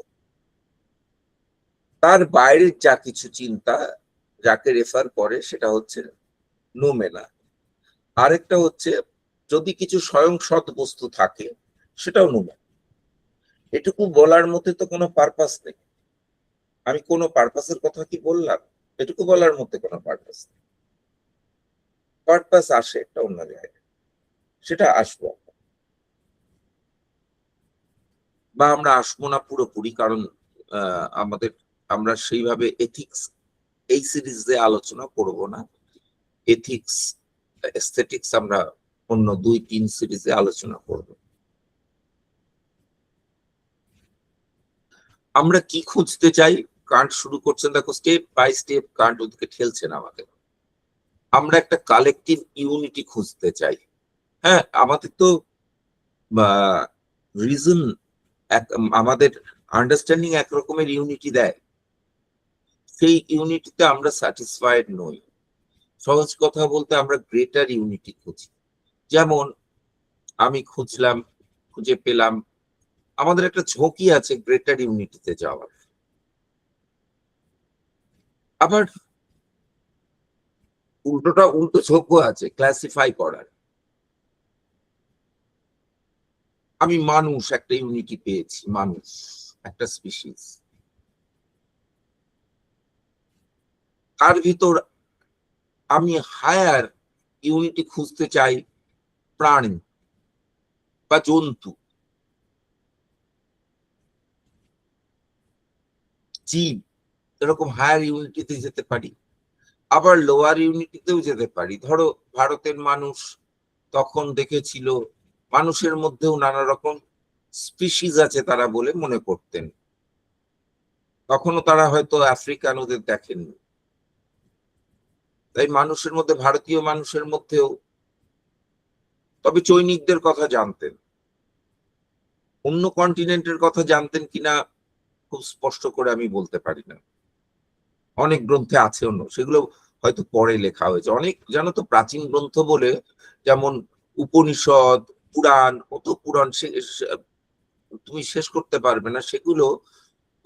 তার বাইরে যা কিছু চিন্তা, যাকে রেফার করে, সেটা হচ্ছে নোমেনা। আরেকটা হচ্ছে যদি কিছু স্বয়ং সৎ বস্তু থাকে, সেটাও নোমেনা। এটুকু বলার মধ্যে তো কোনো পারপাস নেই। আমি কোনো পারপাসের কথা কি বললাম? এটুকু বলার মধ্যে কোনো পারপাস নেই। পারপাস আসে একটা অন্য জায়গায়, সেটা আসবো, বা আমরা আসবো না পুরোপুরি, কারণ আমাদের, আমরা সেইভাবে এথিক্স এই সিরিজে আলোচনা করব না। এথিক্স, এস্থেটিক্স আমরা অন্য 2-3 সিরিজে আলোচনা করব। আমরা কি খুঁজতে চাই? কান্ট শুরু করছেন, দেখো স্টেপ বাই স্টেপ কান্ট ওদিকে ঠেলছেন আমাদের। আমরা একটা কালেকটিভ ইউনিটি খুঁজতে চাই। হ্যাঁ, আমাদের তো রিজন, আমাদের আন্ডারস্ট্যান্ডিং এক রকমের ইউনিটি দেয়, সেই ইউনিটিতে আমরা স্যাটিসফাইড নই। সহজ কথা বলতে আমরা গ্রেটার ইউনিটি খুঁজি। যেমন আমি খুঁজলাম, খুঁজে পেলাম, আমাদের একটা ঝোঁকি আছে গ্রেটার ইউনিটিতে যাওয়ার। আবার উল্টো ঝোঁকও আছে ক্লাসিফাই করার। আমি মানুষ, একটা ইউনিটি পেয়েছি, মানুষ একটা স্পিসিস, তার ভিতর আমি হায়ার ইউনিটি খুঁজতে চাই, প্রাণী বা জন্তু, জীব, এরকম হায়ার ইউনিটিতে যেতে পারি। আবার লোয়ার ইউনিটিতেও যেতে পারি। ধরো ভারতের মানুষ তখন দেখেছিল মানুষের মধ্যেও নানা রকম স্পিসিস আছে তারা বলে মনে করতেন, তখনও তারা হয়তো আফ্রিকান ওদের দেখেননি। তাই মানুষের মধ্যে, ভারতীয় মানুষের মধ্যেও, তবে চৈনিকদের কথা জানতেন। অন্য কন্টিনেন্টের কথা জানতেন কিনা খুব স্পষ্ট করে আমি বলতে পারি না, অনেক গ্রন্থে আছে অন্য, সেগুলো হয়তো পরে লেখা হয়েছে। অনেক জানো তো প্রাচীন গ্রন্থ বলে, যেমন উপনিষদ, পুরাণ, কত পুরাণ তুমি শেষ করতে পারবে না, সেগুলো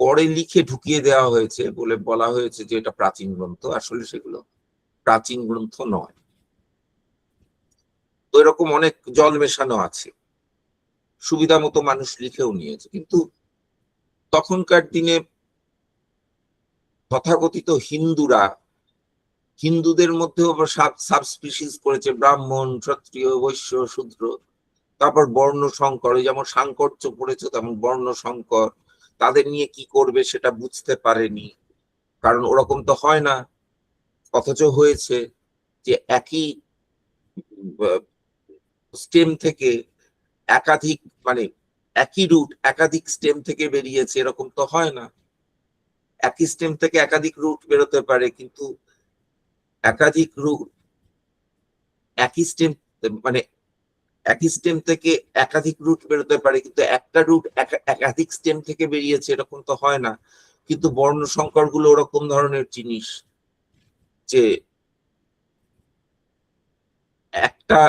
পরে লিখে ঢুকিয়ে দেওয়া হয়েছে বলে বলা হয়েছে যে এটা প্রাচীন গ্রন্থ। আসলে সেগুলো প্রাচীন গ্রন্থ নয়। তো এরকম অনেক জল মেশানো আছে, সুবিধা মতো মানুষ লিখেও নিয়েছে। কিন্তু তখনকার দিনে তথাকথিত হিন্দুরা, হিন্দুদের মধ্যেও আবার সাব স্পিসিস করেছে, ব্রাহ্মণ, ক্ষত্রিয়, বৈশ্য, শূদ্র। তারপর বর্ণ সংকর, যেমন সাংকর্য পড়েছে তেমন বর্ণ সংকর, তাদের নিয়ে কি করবে সেটা বুঝতে পারেনি, কারণ ওরকম তো হয় না। অথচ হয়েছে যে একই স্টেম থেকে একাধিক, মানে একই রুট একাধিক স্টেম থেকে বেরিয়েছে, এরকম তো হয় না। একই স্টেম থেকে একাধিক রুট বেরোতে পারে, কিন্তু একাধিক রুট একই স্টেম মানে একই স্টেম থেকে একাধিক রুট বেরোতে পারে, কিন্তু একটা রুট একাধিক স্টেম থেকে বেরিয়েছে এরকম তো হয় না। কিন্তু বর্ণ সংকর গুলো ওরকম ধরনের জিনিস যে একটা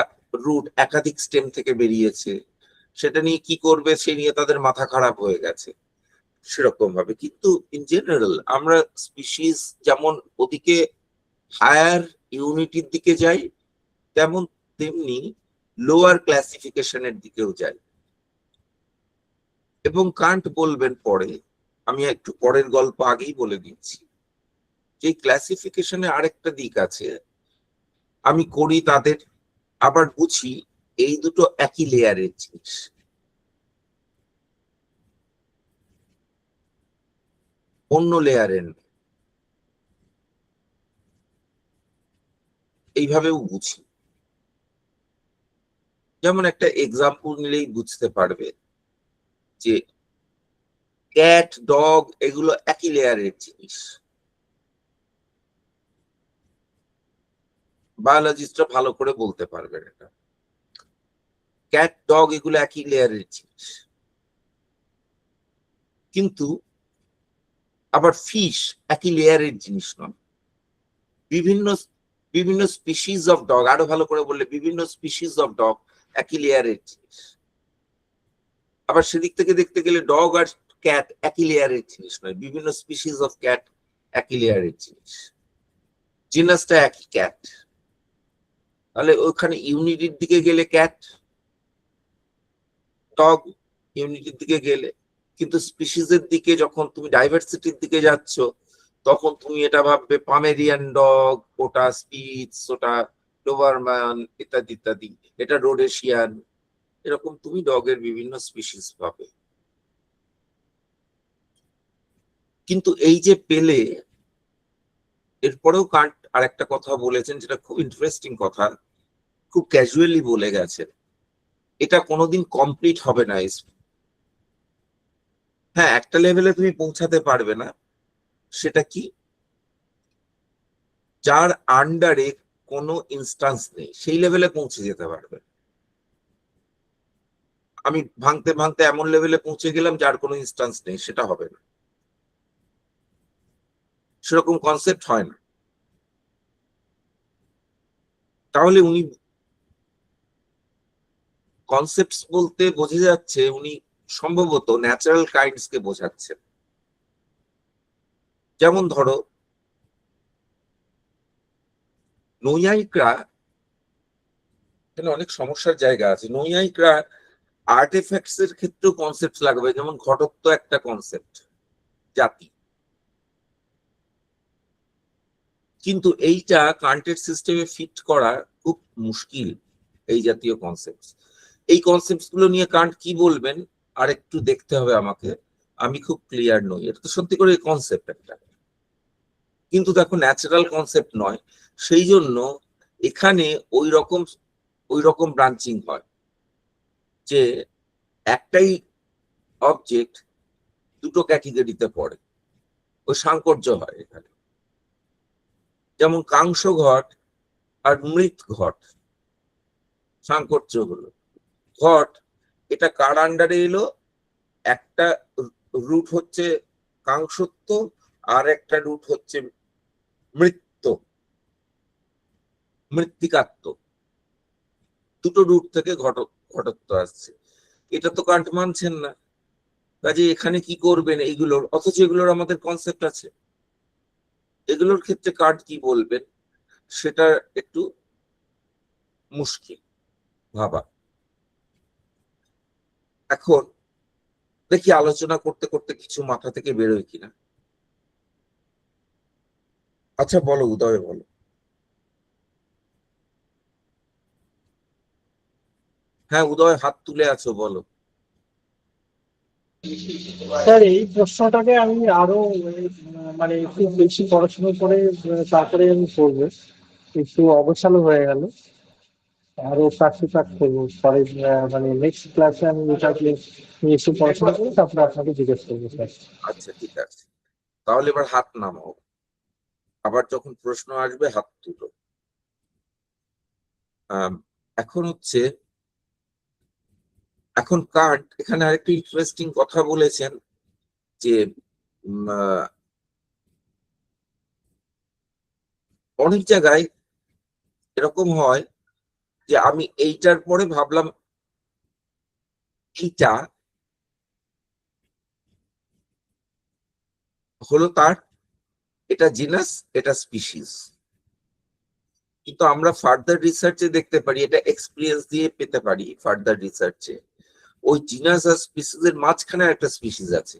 রুট একাধিক স্টেম থেকে বেরিয়েছে, সেটা নিয়ে কি করবে সে নিয়ে তাদের মাথা খারাপ হয়ে গেছে সেরকম ভাবে। কিন্তু ইন জেনারেল আমরা স্পিসিস যেমন ওদিকে হায়ার ইউনিটির দিকে যাই, তেমন তেমনি লোয়ার ক্লাসিফিকেশনের দিকেও যাই। এবং কান্ট বলবেন পরে, আমি একটু পরের গল্প আগেই বলে দিচ্ছি, যে ক্লাসিফিকেশনে আরেকটা দিক আছে, আমি করি তাদের, আবার বুঝি এই দুটো একই লেয়ারের জিনিস। অন্য লেয়ারের এইভাবেও বুঝি। যেমন একটা এক্সাম্পল নিলেই বুঝতে পারবে যে ক্যাট, ডগ এগুলো একই লেয়ারের জিনিস। বায়োলজিস্টরা ভালো করে বলতে পারবেন এটা। ক্যাট, ডগ এগুলো একই লেয়ারের জিনিস, কিন্তু আবার ফিশ একই লেয়ারের জিনিস নয়। বিভিন্ন বিভিন্ন স্পিসিস অফ ডগ, আরো ভালো করে বললে বিভিন্ন স্পিসিস অফ ডগ একই লেয়ারের জিনিস। আবার সেদিক থেকে দেখতে গেলে ডগ আর ক্যাট একই লেয়ারের জিনিস নয়, বিভিন্ন স্পিসিস অফ ক্যাট একই লেয়ারের জিনিস। জিনাসটা একই ক্যাট, তাহলে ওখানে ইউনিটির দিকে গেলে ক্যাট ডগ ইউনিটির দিকে গেলে, কিন্তু স্পিসিসের দিকে যখন তুমি ডাইভার্সিটির দিকে যাচ্ছ তখন তুমি এটা ভাববে পামেরিয়ান ডগ, ওটা স্পিটস, ওটা ডোবারম্যান ইত্যাদি ইত্যাদি, এটা রোডেশিয়ান, এরকম তুমি ডগের বিভিন্ন স্পিসিস পাবে। কিন্তু এই যে পেলে, এরপরেও কান্ট আরেকটা কথা বলেছেন যেটা খুব ইন্টারেস্টিং কথা, খুব ক্যাজুয়ালি বলে গেছেন, এটা কোনোদিন কমপ্লিট হবে না। হ্যাঁ, একটা লেভেলে তুমি পৌঁছাতে পারবে না, সেটা কি, যার আন্ডারে কোনো ইনস্টান্স নেই সেই লেভেলে পৌঁছে যেতে পারবে। আমি ভাঙতে ভাঙতে এমন লেভেলে পৌঁছে গেলাম যার কোনো ইনস্টান্স নেই, সেটা হবে না, সেরকম কনসেপ্ট হয় না। তাহলে উনি কনসেপ্ট বলতে বোঝা যাচ্ছে উনি সম্ভবত ন্যাচারাল কাইন্ডস কে বোঝাচ্ছেন। যেমন ধরো নৈয়ায়িকরা, এখানে অনেক সমস্যার জায়গা আছে, নৈয়ায়িকরা আর্টিফ্যাক্টস এর ক্ষেত্রেও কনসেপ্ট লাগবে, যেমন ঘটত্ব একটা কনসেপ্ট, জাতি, কিন্তু এইটা কান্টের সিস্টেমে ফিট করা খুব মুশকিল। এই জাতীয় কনসেপ্ট, এই কনসেপ্ট গুলো নিয়ে কান্ট কি বলবেন আর একটু দেখতে হবে আমাকে, আমি খুব ক্লিয়ার নই। এটা তো সত্যি করে কনসেপ্ট একটা, কিন্তু দেখো ন্যাচারাল কনসেপ্ট নয়, সেই জন্য এখানে ওই রকম ব্রাঞ্চিং হয় যে একটাই অবজেক্ট দুটো ক্যাটেগরিতে পড়ে, ওই সাংকর্য হয় এখানে। যেমন কাংস ঘট আর মৃৎ ঘট, সাংকর্য হলো। ঘট এটা কার আন্ডারে এলো, একটা রুট হচ্ছে কাংসত্ব, আর একটা রুট হচ্ছে মৃত্তিকাত্ব, দুটো রুট থেকে ঘটত্ব আসছে। এটা তো কান্ট মানছেন না, কাজে এখানে কি করবেন এইগুলোর, অথচ এগুলোর আমাদের কনসেপ্ট আছে, এগুলোর ক্ষেত্রে কান্ট কি বলবেন সেটা একটু মুশকিল ভাবা। এখন দেখি আলোচনা করতে করতে কিছু মাথা থেকে বেরোয় কিনা। আচ্ছা বলো, উদয় বলো। হ্যাঁ উদয়, হাত তুলে আছো, বলো। স্যার এই প্রশ্নটাকে আমি আরো মানে একটু বেশি পড়াশোনা করে তারপরে আমি করবো, একটু অগোছালো হয়ে গেল, আরো প্র্যাকটিস করবো পরে, মানে নেক্সট ক্লাসে আমি এটা নিয়ে একটু পড়াশোনা করে তারপরে আপনাকে জিজ্ঞেস করবো স্যার। আচ্ছা ঠিক আছে। তাহলে এবার হাত নামাও, আবার যখন প্রশ্ন আসবে হাত তুলো। এখন হচ্ছে, এখন কান্ট এখানে আরেকটা ইন্টারেস্টিং কথা বলেছেন যে অনেক জায়গায় এরকম হয় যে আমি এইটার পরে ভাবলাম এইটা হলো তার, এটা জিনাস, এটা স্পিসিস, কিন্তু আমরা ফার্দার রিসার্চে দেখতে পারি, এটা এক্সপিরিয়েন্স দিয়ে পেতে পারি ফার্দার রিসার্চে, ওই জিনাস আর স্পিসিস এর মাঝখানে একটা স্পিসিস আছে,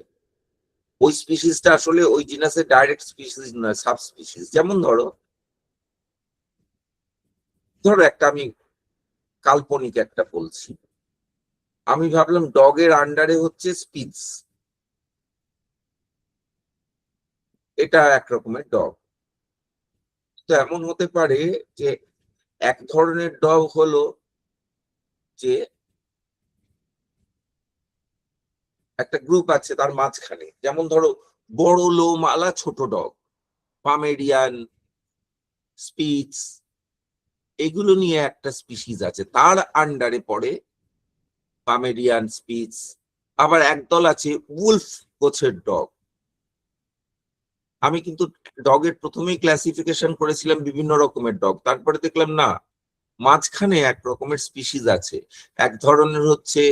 ওই স্পিসিসটা আসলে ওই জিনাসের ডাইরেক্ট স্পিসিস নয়, সাব স্পিসিস। যেমন ধরো ধরো একটা আমি কাল্পনিক একটা বলছি, আমি ভাবলাম ডগের আন্ডারে হচ্ছে স্পিচ, এটা এক রকমের ডগ। তো এমন হতে পারে যে এক ধরনের ডগ হলো যে একটা গ্রুপ আছে তার মাঝখানে, যেমন ধরো বড় লোমালা ছোট ডগ, পামেরিয়ান, স্পিচ, এগুলো নিয়ে একটা স্পিসিস আছে, তার আন্ডারে পড়ে পামেরিয়ান, স্পিচ। আবার একদল আছে উলফ গোছের ডগ। আমি কিন্তু ডগের প্রথমেই ক্লাসিফিকেশন করেছিলাম বিভিন্ন রকমের ডগ, তারপরে দেখলাম না, মাঝখানে এক রকমের স্পিসিস আছে। এক ধরনের হচ্ছে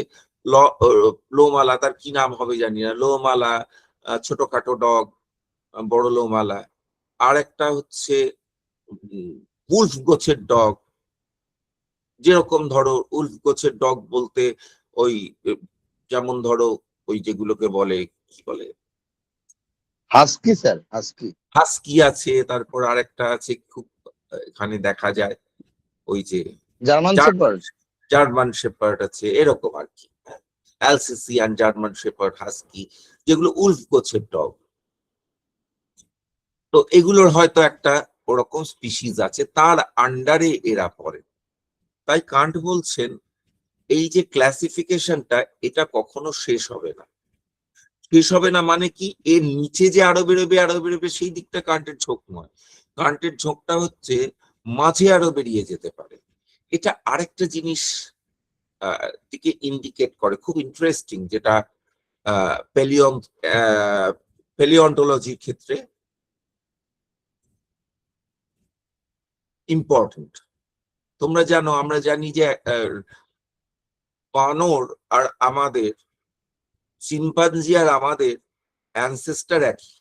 লোমালা, তার কি নাম হবে জানি না, লোমালা ছোটখাটো ডগ, বড় লোমালা। আর একটা হচ্ছে উলফ গোছের ডগ, যেরকম ধরো উলফ গোছের ডগ বলতে ওই যেমন ধরো ওই যেগুলোকে বলে, কি বলে, হাস্কি স্যার, হাস্কি। হাস্কি আছে, তারপর আরেকটা আছে খুব এখানে দেখা যায় ওই যে জার্মান শেপার্ড। জার্মান শেপার্ড আছে, এরকম আর কি, অ্যালসেসিয়ান, জার্মান শেপার্ড, হাস্কি, যেগুলো উলফ গোছের ডগ। তো এগুলোর হয়তো একটা ওরকম স্পিসিস আছে, তার আন্ডারে এরা পড়ে। তাই কান্ট বলছেন এই যে ক্লাসিফিকেশনটা, এটা কখনো শেষ হবে না। শেষ হবে না মানে কি, এর নিচে যে আরো বেরোবে আরো বেরোবে, সেই দিকটা কান্টের ঝোঁক নয়। কান্টের ঝোঁকটা হচ্ছে মাঝে আরো বেরিয়ে যেতে পারে। এটা আরেকটা জিনিস দিকে ইন্ডিকেট করে, খুব ইন্টারেস্টিং, যেটা প্যালিওন্টোলজির ক্ষেত্রে ইম্পর্টেন্ট। তোমরা জানো, আমরা জানি যে বানর আর আমাদের, চিম্পাঞ্জি আর আমাদের অ্যানসেস্টার একই।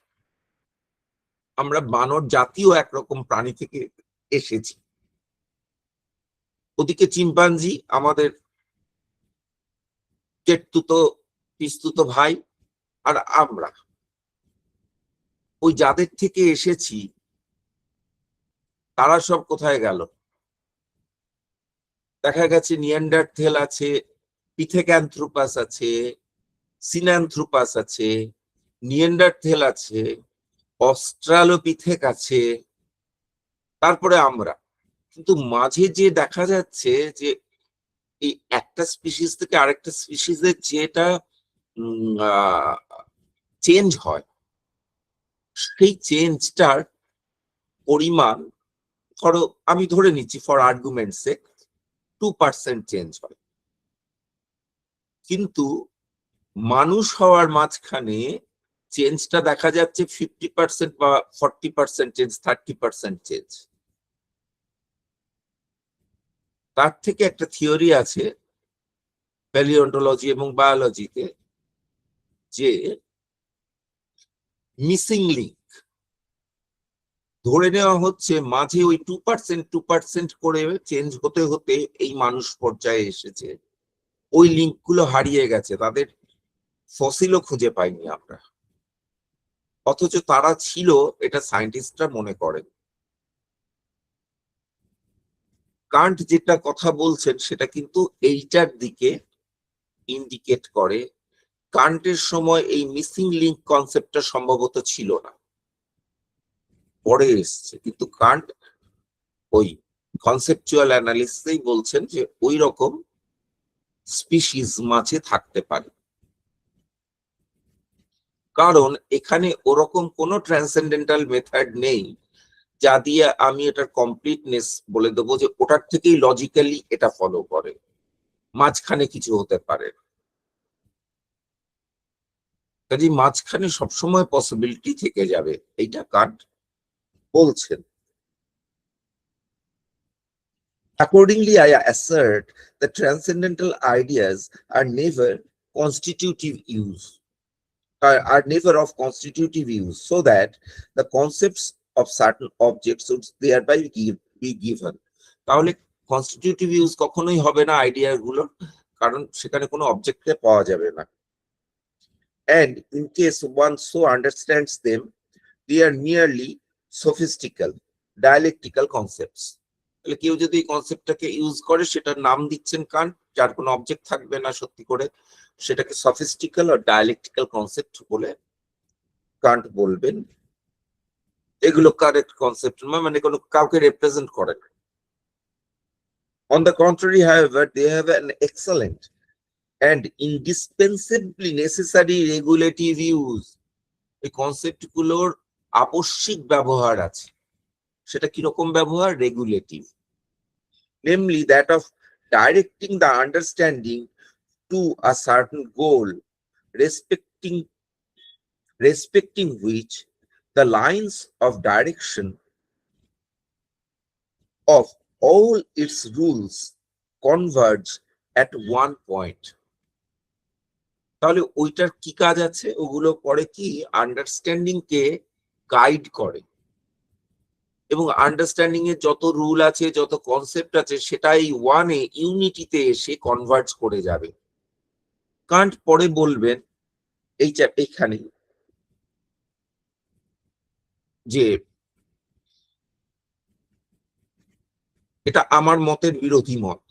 আমরা বানর জাতীয় একরকম প্রাণী থেকে এসেছি। ওদিকে চিম্পাঞ্জি আমাদের জেঠতুতো পিস্তুতো ভাই, আর আমরা ওই যাদের থেকে এসেছি তারা সব কোথায় গেল? দেখা গেছে নিয়ান্ডারথেল আছে, পিথেক্যান্থ্রোপাস আছে, সিনান্থ্রোপাস আছে, নিয়ান্ডারথেল আছে, অস্ট্রালোপিথেক আছে, তারপরে আমরা। কিন্তু মাঝে যে দেখা যাচ্ছে যে এই একটা স্পিসিস থেকে আরেকটা স্পিসিসের যেটা চেঞ্জ হয়, সেই চেঞ্জটার পরিমাণ, ধরো আমি ধরে নিচ্ছি ফর আর্গুমেন্টস সেক 2% চেঞ্জ হয়, কিন্তু মানুষ হওয়ার মাঝখানে চেঞ্জটা দেখা যাচ্ছে 50% বা 40% চেঞ্জ, 30% চেঞ্জ। তার থেকে একটা থিওরি আছে প্যালিওন্টোলজি এবং বায়োলজিতে, যে মিসিং লিঙ্ক ধরে নেওয়া হচ্ছে, মাঝে ওই 2% করে চেঞ্জ হতে হতে এই মানুষ পর্যায়ে এসেছে, ওই লিঙ্ক গুলো হারিয়ে গেছে, তাদের ফসিলও খুঁজে পাইনি আমরা, অথচ তারা ছিল, এটা সায়েন্টিস্টরা মনে করেন। কান্ট যেটা কথা বলছেন সেটা কিন্তু এইটার দিকে ইন্ডিকেট করে। কান্টের সময় এই মিসিং লিঙ্ক কনসেপ্টটা সম্ভবত ছিল না, পরে এসছে, কিন্তু কান্ট ওই কনসেপচুয়াল অ্যানালিসিসেই বলছেন যে ওই রকম স্পিসিস মাঝে থাকতে পারে। কারণ এখানে ওরকম কোনো ট্রান্সেন্ডেন্টাল মেথড নেই যা দিয়ে আমি এটার কমপ্লিটনেস বলে দেবো যে ওটার থেকেই লজিক্যালি এটা ফলো করে, মাঝখানে কিছু হতে পারে। কাজে মাঝখানে সবসময় পসিবিলিটি থেকে যাবে, এইটা কান্ট বলছেন। Accordingly, I assert that transcendental ideas are never constitutive use, are never of constitutive use, so that the concepts of certain objects should thereby be given. তাহলে কনস্টিটিউটিভ ইউজ কখনোই হবে না আইডিয়া গুলো, কারণ সেখানে কোনো অবজেক্টকে পাওয়া যাবে না। And in case one so understands them, they are merely sophistical, dialectical concepts. তাহলে কেউ যদি কনসেপ্টটাকে ইউজ করে সেটার নাম দিচ্ছেন কান্ট, যার কোনো অবজেক্ট থাকবে না সত্যি করে, সেটাকে সফিস্টিক্যাল আর ডায়ালেকটিক্যাল কনসেপ্ট বলে কান্ট বলবেন। এগুলো কারেক্ট কনসেপ্ট মানে কোনো কাউকে রিপ্রেজেন্ট করে না। On the contrary, however, they have an excellent and indispensably necessary regulative use. এই কনসেপ্ট গুলোর আবশ্যিক ব্যবহার আছে, সেটা কিরকম ব্যবহার? রেগুলেটিভ, namely that of directing the understanding to a certain goal, respecting which the lines of direction of all its rules converge at one point. তাহলে ওইটার কি কাজ আছে? ওগুলো করে কি, আন্ডারস্ট্যান্ডিং কে গাইড করে, এবং আন্ডারস্ট্যান্ডিং এর যত রুল আছে, যত কনসেপ্ট আছে, সেটাই ওয়ানে ইউনিটিতে এসে কনভার্জ করে যাবে। কান্ট পরে বলবেন এইখানে যে এটা আমার মতের বিরোধী মত।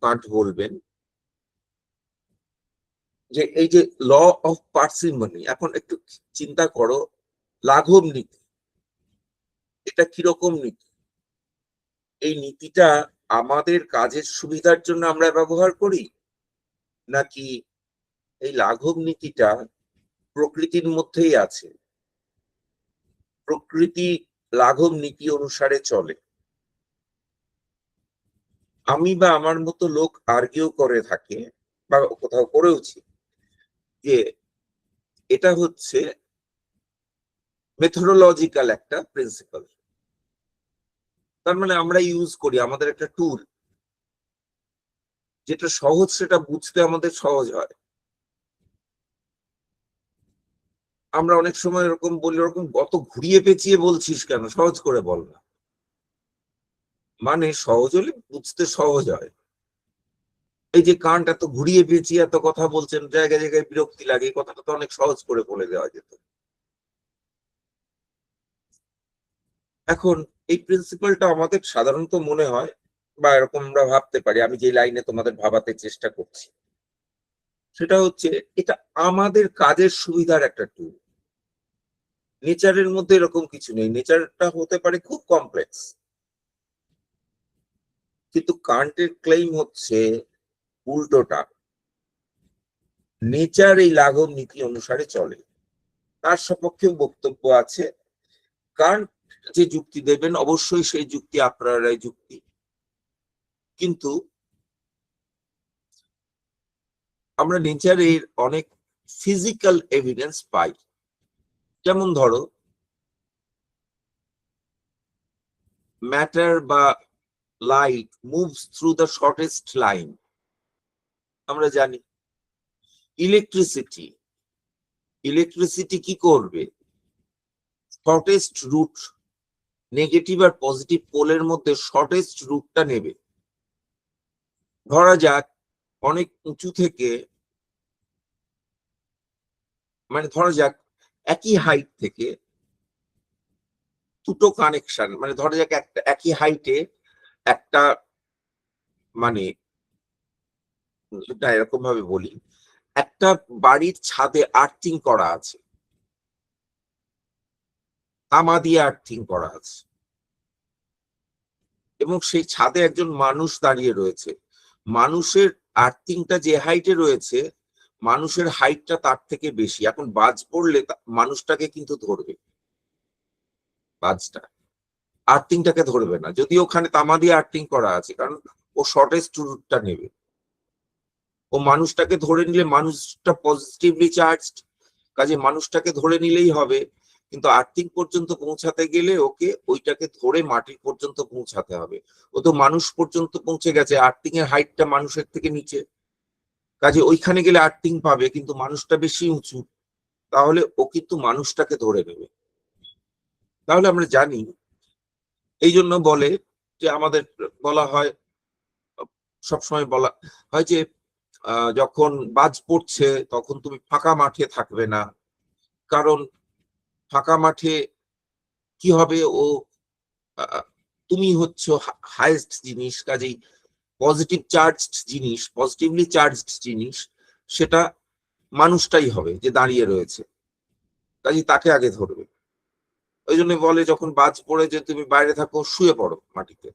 কান্ট বলবেন যে এই যে ল অফ পার্সিমনি, এখন একটু চিন্তা করো, লাঘব নীতি, এটা কিরকম নীতি? এই নীতিটা আমাদের কাজের সুবিধার জন্য আমরা ব্যবহার করি, নাকি এই লাঘব নীতিটা প্রকৃতির মধ্যেই আছে, প্রকৃতি লাঘব নীতি অনুসারে চলে? আমি বা আমার মতো লোক আর্গিউ করে থাকে বা কোথাও করেওছি যে এটা হচ্ছে মেথোডোলজিক্যাল একটা প্রিন্সিপাল। তার মানে আমরা ইউজ করি, আমাদের একটা টুল, যেটা সহজ সেটা বুঝতে আমাদের সহজ হয়। আমরা অনেক সময় এরকম বলি, ওরকম কত ঘুরিয়ে পেঁচিয়ে বলছিস কেন, সহজ করে বল না। মানে সহজ হলে বুঝতে সহজ হয়। এই যে কান্ট এত ঘুরিয়ে পেঁচিয়ে এত কথা বলছেন, জায়গায় জায়গায় বিরক্তি লাগে, কথাটা তো অনেক সহজ করে বলে দেওয়া যেত। এখন এই প্রিন্সিপালটা আমাদের সাধারণত মনে হয় বা এরকম আমরা ভাবতে পারি, আমি যে লাইনে তোমাদের ভাবাতে চেষ্টা করছি সেটা হচ্ছে এটা আমাদের কাজের সুবিধার একটা টুল। নেচারের মধ্যে এরকম কিছু নেই, নেচারটা হতে পারে খুব কমপ্লেক্স, কিন্তু কান্টের ক্লেইম হচ্ছে উল্টোটা, নেচার এই লাঘব নীতি অনুসারে চলে। তার সপক্ষে বক্তব্য আছে, কান্ট যে যুক্তি দেবেন অবশ্যই সেই যুক্তি আপনারাই যুক্তি, কিন্তু আমরা নেচারের অনেক ফিজিক্যাল এভিডেন্স পাই। যেমন ধরো ম্যাটার বা light moves through the shortest line, আমরা জানি। ইলেকট্রিসিটি কি করবে? শর্টেস্ট রুট, নেগেটিভ আর পজিটিভ পোলের মধ্যে শর্টেস্ট রুটটা নেবে। ধরা যাক অনেক উঁচু থেকে, মানে ধরা যাক একই হাইট থেকে দুটো কানেকশন, মানে ধরা যাক একটা একই হাইটে একটা, মানে এরকম ভাবে বলি, একটা বাড়ির ছাদে আর্থিং করা আছে, তামা দিয়ে আর্থিং করা আছে, এবং সেই ছাদে একজন মানুষ দাঁড়িয়ে রয়েছে। মানুষের আর্থিংটা যে হাইটে রয়েছে মানুষের হাইটটা তার থেকে বেশি, এখন বাজ পড়লে মানুষটাকে কিন্তু ধরবে, বাজটা আর্থিংটাকে ধরবে না, যদি ওখানে তামা দিয়ে আর্থিং করা আছে, কারণ ও শর্টেস্ট রুটটা নেবে। ও মানুষটাকে ধরে নিলে মানুষটা পজিটিভলি চার্জড, কাজে মানুষটাকে ধরে নিলেই হবে, কিন্তু আর্থিং পর্যন্ত পৌঁছাতে গেলে ওকে ওইটাকে ধরে মাটি পর্যন্ত পৌঁছাতে হবে। ও তো মানুষ পর্যন্ত পৌঁছে গেছে, আর্থিং এর হাইটটা মানুষের থেকে নিচে, কাজে ওইখানে গেলে আর্থিং পাবে, কিন্তু মানুষটা বেশি উঁচু, তাহলে ও কিন্তু মানুষটাকে ধরে নেবে। তাহলে আমরা জানি, এই জন্য বলে যে আমাদের বলা হয়, সবসময় বলা হয় যে যখন বাজ পড়ছে তখন তুমি ফাঁকা মাঠে থাকবে না, কারণ ফাঁকা মাঠে কি হবে, ও তুমি হচ্ছে হাইয়েস্ট জিনিস, কাজেই পজিটিভ চার্জড জিনিস, পজিটিভলি চার্জড জিনিস সেটা মানুষটাই হবে যে দাঁড়িয়ে রয়েছে, কাজেই তাকে আগে ধরবে। ওই জন্য বলে যখন বাজ পড়ে যে তুমি বাইরে থাকো, শুয়ে পড়ো মাটিতে,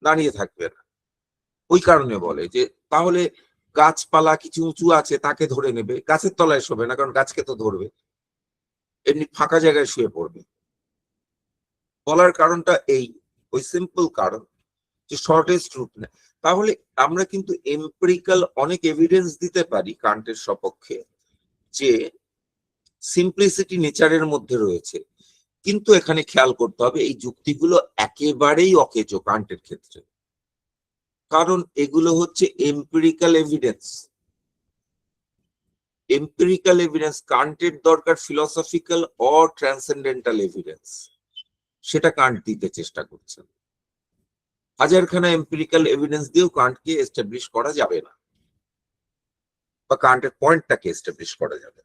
দাঁড়িয়ে থাকবে না। ওই কারণে বলে যে তাহলে গাছপালা কিছু উঁচু আছে তাকে ধরে নেবে, গাছের তলায় শোবে না, কারণ গাছকে তো ধরবে, এমনি ফাঁকা জায়গায় শুয়ে পড়বে। বলার কারণটা এই, ওই সিম্পল কারণ যে শর্টেস্ট রুট না। তাহলে আমরা কিন্তু এম্পিরিক্যাল অনেক এভিডেন্স দিতে পারি কান্টের সপক্ষে যে সিম্পলিসিটি নেচারের মধ্যে রয়েছে, কিন্তু এখানে খেয়াল করতে হবে এই যুক্তিগুলো একেবারেই অকেজো কান্টের ক্ষেত্রে, কারণ এগুলো হচ্ছে এম্পিরিক্যাল এভিডেন্স। এম্পিরিক্যাল এভিডেন্স, কান্টের দরকার ফিলোসফিক্যাল অর ট্রান্সেন্ডেন্টাল এভিডেন্স, সেটা কান্ট দিতে চেষ্টা করছেন। হাজারখানা এম্পিরিক্যাল এভিডেন্স দিয়েও কান্টকে এস্টাবলিশ করা যাবে না, বা কান্টের পয়েন্টটাকে এস্টাবলিশ করা যাবে।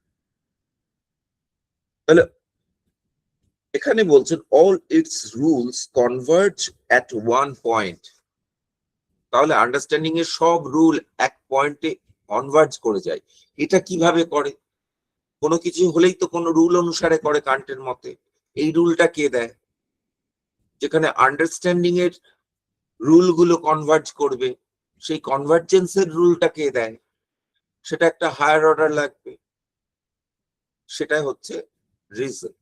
তাহলে এখানে বলছেন all it's rules converge at one point, তাহলে আন্ডারস্ট্যান্ডিং এর সব রুল এক পয়েন্টে কনভার্জ করে যায়। এটা কিভাবে করে? কোনো কিছু হলেই তো কোনো রুল অনুসারে করে কান্টের মতে। এই রুলটা কে দেয়? যেখানে আন্ডারস্ট্যান্ডিং এর রুল গুলো কনভার্জ করবে, সেই কনভার্জেন্সের রুলটা কে দেয়? সেটা একটা হায়ার অর্ডার লাগবে, সেটাই হচ্ছে রিজন।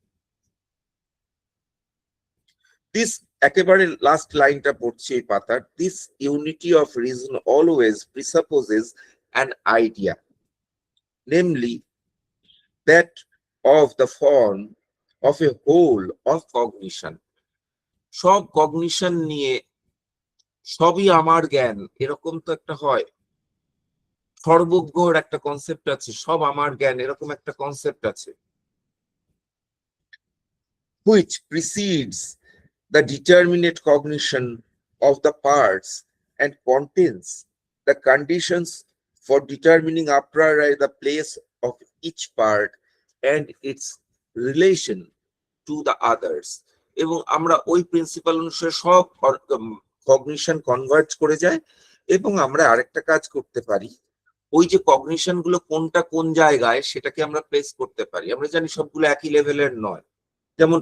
দিস, একেবারে লাস্ট লাইনটা পড়ছি এই পাতার, this unity of reason always presupposes an idea, namely that of the form of a whole of cognition. সব কগনিশন নিয়ে সবই আমার জ্ঞান, এরকম তো একটা হয়। সর্বজ্ঞর একটা কনসেপ্ট আছে, সব আমার জ্ঞান, এরকম একটা কনসেপ্ট আছে, which precedes the determinate cognition of the parts and contains the conditions for determining a priori the place of each part and its relation to the others. এবং আমরা ওই প্রিন্সিপাল অনুসারে সব কগনিশন কনভার্জ করে যায়। এবং আমরা আরেকটা কাজ করতে পারি, ওই যে কগনিশন গুলো কোনটা কোন জায়গায় সেটাকে আমরা প্লেস করতে পারি। আমরা জানি সবগুলো একই লেভেলের নয়, যেমন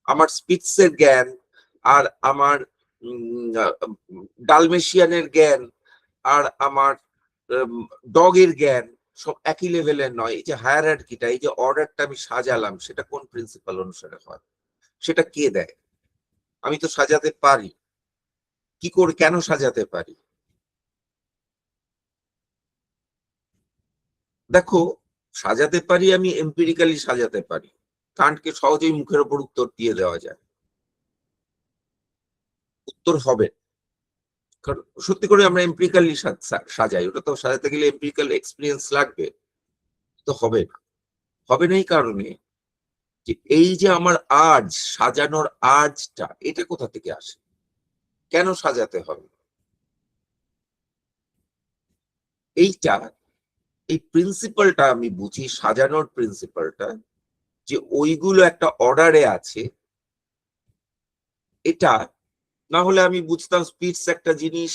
আমার স্পিটসের জ্ঞান আর আমার ডালমেশিয়ানের জ্ঞান আর আমার ডগের জ্ঞান সব একই লেভেলের নয়। এই যে হায়ারার্কিটা, এই যে অর্ডারটা আমি সাজালাম, সেটা কোন প্রিন্সিপাল অনুসারে হয়, সেটা কে দেয়? আমি তো সাজাতে পারি, কি করে, কেন সাজাতে পারি? দেখো, সাজাতে পারি, আমি এম্পিরিক্যালি সাজাতে পারি, কান্টকে সহজেই মুখের ওপর উত্তর দিয়ে দেওয়া যায়, উত্তর হবে, কারণ সত্যি করে আমরা এম্পিরিক্যালি সাজাই, ওটা তো সাজাতে গেলে এম্পিরিক্যাল এক্সপিরিয়েন্স লাগবে, তো হবে না। হবে না এই কারণে যে এই যে আমার আর্জ, সাজানোর আর্জটা, এটা কোথা থেকে আসে, কেন সাজাতে হবে, এইটা, এই প্রিন্সিপালটা আমি বুঝি, সাজানোর প্রিন্সিপালটা, যে ওইগুলো একটা অর্ডারে আছে। এটা না হলে আমি বুঝতাম স্পিডস একটা জিনিস,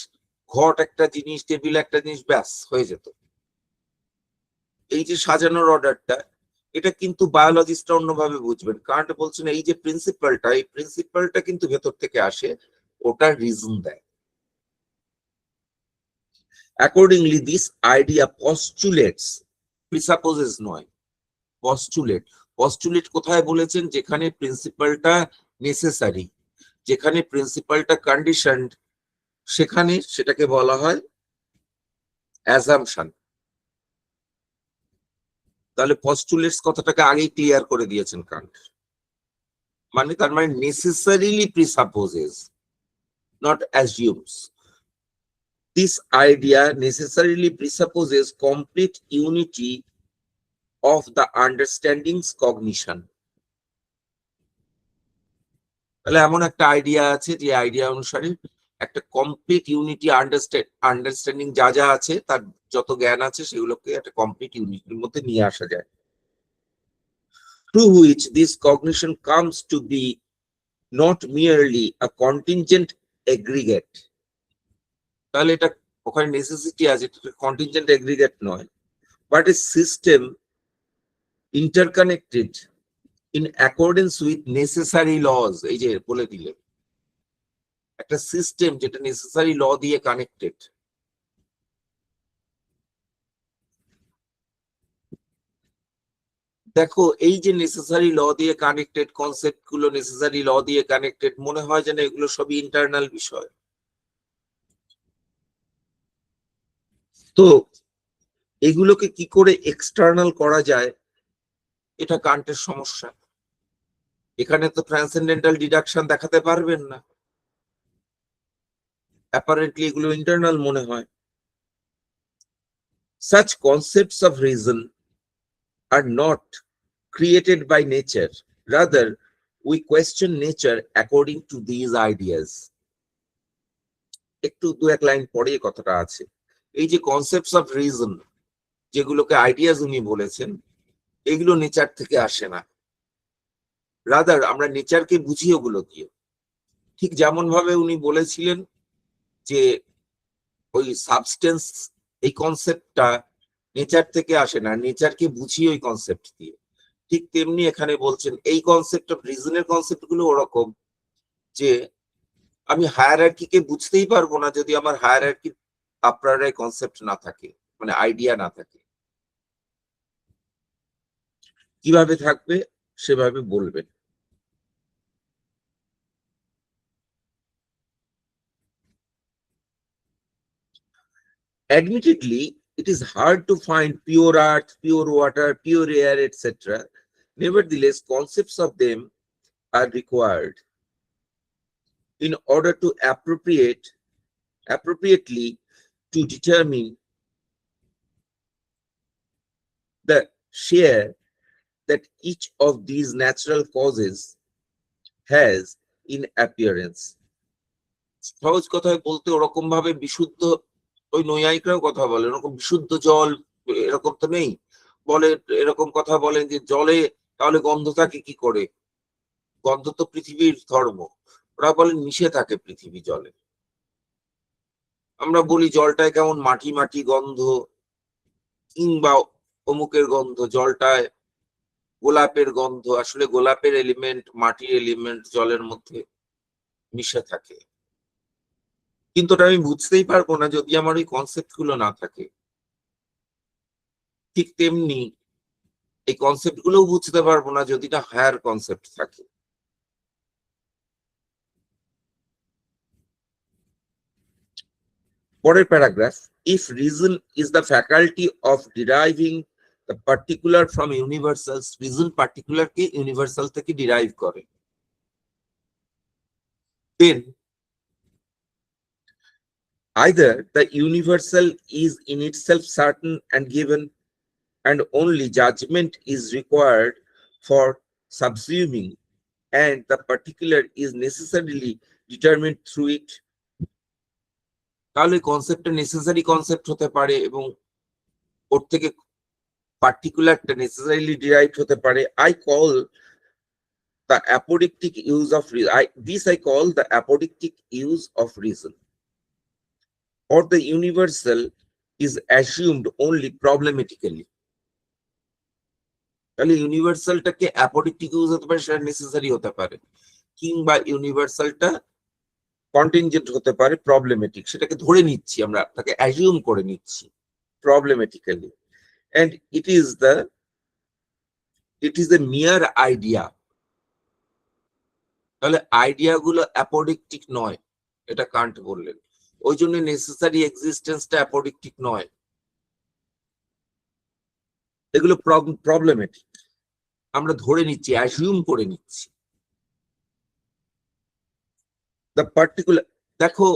ঘট একটা জিনিস, টেবিল একটা জিনিস, ব্যাস হয়ে যেত। এই যে সাজানোর অর্ডারটা, এটা কিন্তু বায়োলজিস্টরা অন্যভাবে বুঝবেন। কান্ট বলছেন এই যে প্রিন্সিপালটা, এই প্রিন্সিপালটা কিন্তু ভেতর থেকে আসে, ওটা রিজন দেয়। Accordingly, this idea postulates, presupposes নয়, postulate. Postulate কোথায় বলেছেন? যেখানে প্রিন্সিপালটা নেসেসারি, যেখানে প্রিন্সিপালটা কন্ডিশনড, সেখানে সেটাকে বলা হয় অ্যাজাম্পশন। তাহলে পস্টুলেটস কথাটাকে আগেই ক্লিয়ার করে দিয়েছেন কান্ট। মানে তার মানে necessarily presupposes, not assumes. This idea necessarily presupposes complete unity of the understanding's cognition. তাহলে এমন একটা আইডিয়া আছে যে আইডিয়া অনুসারে একটা কমপ্লিট ইউনিটি আন্ডারস্ট্যান্ডিং যা যা আছে, তার যত জ্ঞান আছে সেগুলোকে একটা কমপ্লিট ইউনিটির মধ্যে নিয়ে আসা যায়, through which this cognition comes to be not merely a contingent aggregate. তাহলে এটা ওখানে নেসেসিটি আছে, কন্টিনজেন্ট এগ্রিগেট নয়, but a system interconnected in accordance with necessary laws. এই যে বলে দিলে, একটা সিস্টেম যেটা নেসেসারি ল দিয়ে কানেক্টেড। দেখো এই যে নেসেসারি ল দিয়ে কানেক্টেড কনসেপ্ট গুলো, নেসেসারি ল দিয়ে কানেক্টেড, মনে হয় যেন এগুলো সবই ইন্টারনাল বিষয়। তো এগুলোকে কি করে এক্সটার্নাল করা যায়, এটা কান্টের সমস্যা। এখানে তো ট্রান্সেন্ডেন্টাল ডিডাকশন দেখাতে পারবেন না, অ্যাপারেন্টলি এগুলো ইন্টারনাল মনে হয়। Such concepts of reason are not created by nature. Rather, we question nature according to these ideas. একটু দু এক লাইন পরে কথাটা আছে। এই যে কনসেপ্টস অফ রিজন, যেগুলোকে আইডিয়াস উনি বলেছেন, এগুলো নেচার থেকে আসে না। রাদার আমরা নেচারকে বুঝি ওগুলো দিয়ে। ঠিক যেমন ভাবে উনি বলেছিলেন যে ওই সাবস্টেন্স, এই কনসেপ্টটা নেচার থেকে আসে না, নেচারকে বুঝি ওই কনসেপ্ট দিয়ে। ঠিক তেমনি এখানে বলছেন এই কনসেপ্ট অফ রিজনের কনসেপ্ট গুলো ওরকম, যে আমি হায়ারার্কিকে বুঝতেই পারবো না যদি আমার হায়ারার্কি আপনার কনসেপ্ট না থাকে, মানে আইডিয়া না থাকে। কিভাবে থাকবে সেভাবে বলবেন। Admittedly, it is hard to find pure earth, pure water, pure air, etc. Nevertheless, concepts of them are required in order to appropriately to determine the share that each of these natural causes has in appearance. সহজ কথায় বলতে ওরকম ভাবে বিশুদ্ধ, ওই নৈয়ায়িকরাও কথা বলে ওরকম বিশুদ্ধ জল এরকম তো নেই, বলে এরকম কথা বলেন যে জলে তাহলে গন্ধ থাকে কি করে, গন্ধ তো পৃথিবীর ধর্ম। ওরা বলেন মিশে থাকে পৃথিবী জলে। আমরা বলি জলটায় কেমন মাটি মাটি গন্ধ, কিংবা অমুকের গন্ধ, জলটায় গোলাপের গন্ধ, আসলে গোলাপের এলিমেন্ট, মাটির এলিমেন্ট জলের মধ্যে মিশে থাকে। কিন্তু ওটা আমি বুঝতেই পারবো না যদি আমার ওই কনসেপ্ট গুলো না থাকে। ঠিক তেমনি এই কনসেপ্ট গুলোও বুঝতে পারবো না যদি না হায়ার কনসেপ্ট থাকে। পরের paragraph, if reason is the faculty of deriving the particular from universals, reason particular K universal থেকে derive করে, then either the universal is in itself certain and given, and only judgment is required for subsuming, and the particular is necessarily determined through it. তাহলে কনসেপ্টটা necessary concept হতে পারে এবং ওর থেকে পার্টিকুলারটা necessarily derived হতে পারে। I call the apodictic use of I call the apodictic use of reason, or the universal is assumed only problematically. তাহলে ইউনিভার্সালটাকে অ্যাপোডিক্টিক use হতে পারে, সেটা নেসেসারি হতে পারে, কিংবা ইউনিভার্সালটা কন্টিনজেন্ট হতে পারে, প্রবলেমেটিক, সেটাকে ধরে নিচ্ছি আমরা, তাকে অ্যাজিউম করে নিচ্ছি প্রবলেমেটিক্যালি, এন্ড ইট ইজ এ মিয়ার আইডিয়া। তাহলে আইডিয়া গুলো অ্যাপোডিক্টিক নয়, এটা কান্ট বললেন। ওই জন্য নেসেসারি এক্সিস্টেন্সটা অ্যাপোডিক্টিক নয়, এগুলো প্রবলেমেটিক, আমরা ধরে নিচ্ছি, অ্যাজিউম করে নিচ্ছি। দ্য পার্টিকুলার, দেখো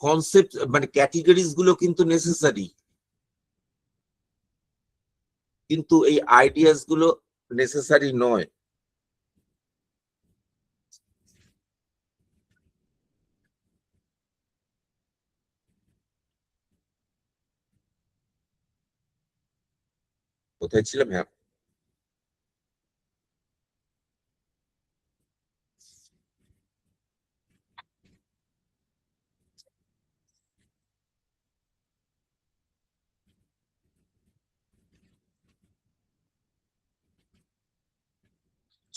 কনসেপ্ট মানে ক্যাটেগরিজ গুলো কিন্তু নেসেসারি, কিন্তু এই আইডিয়াস গুলো নেসেসারি নয়। কোথায় ছিলাম? হ্যাঁ,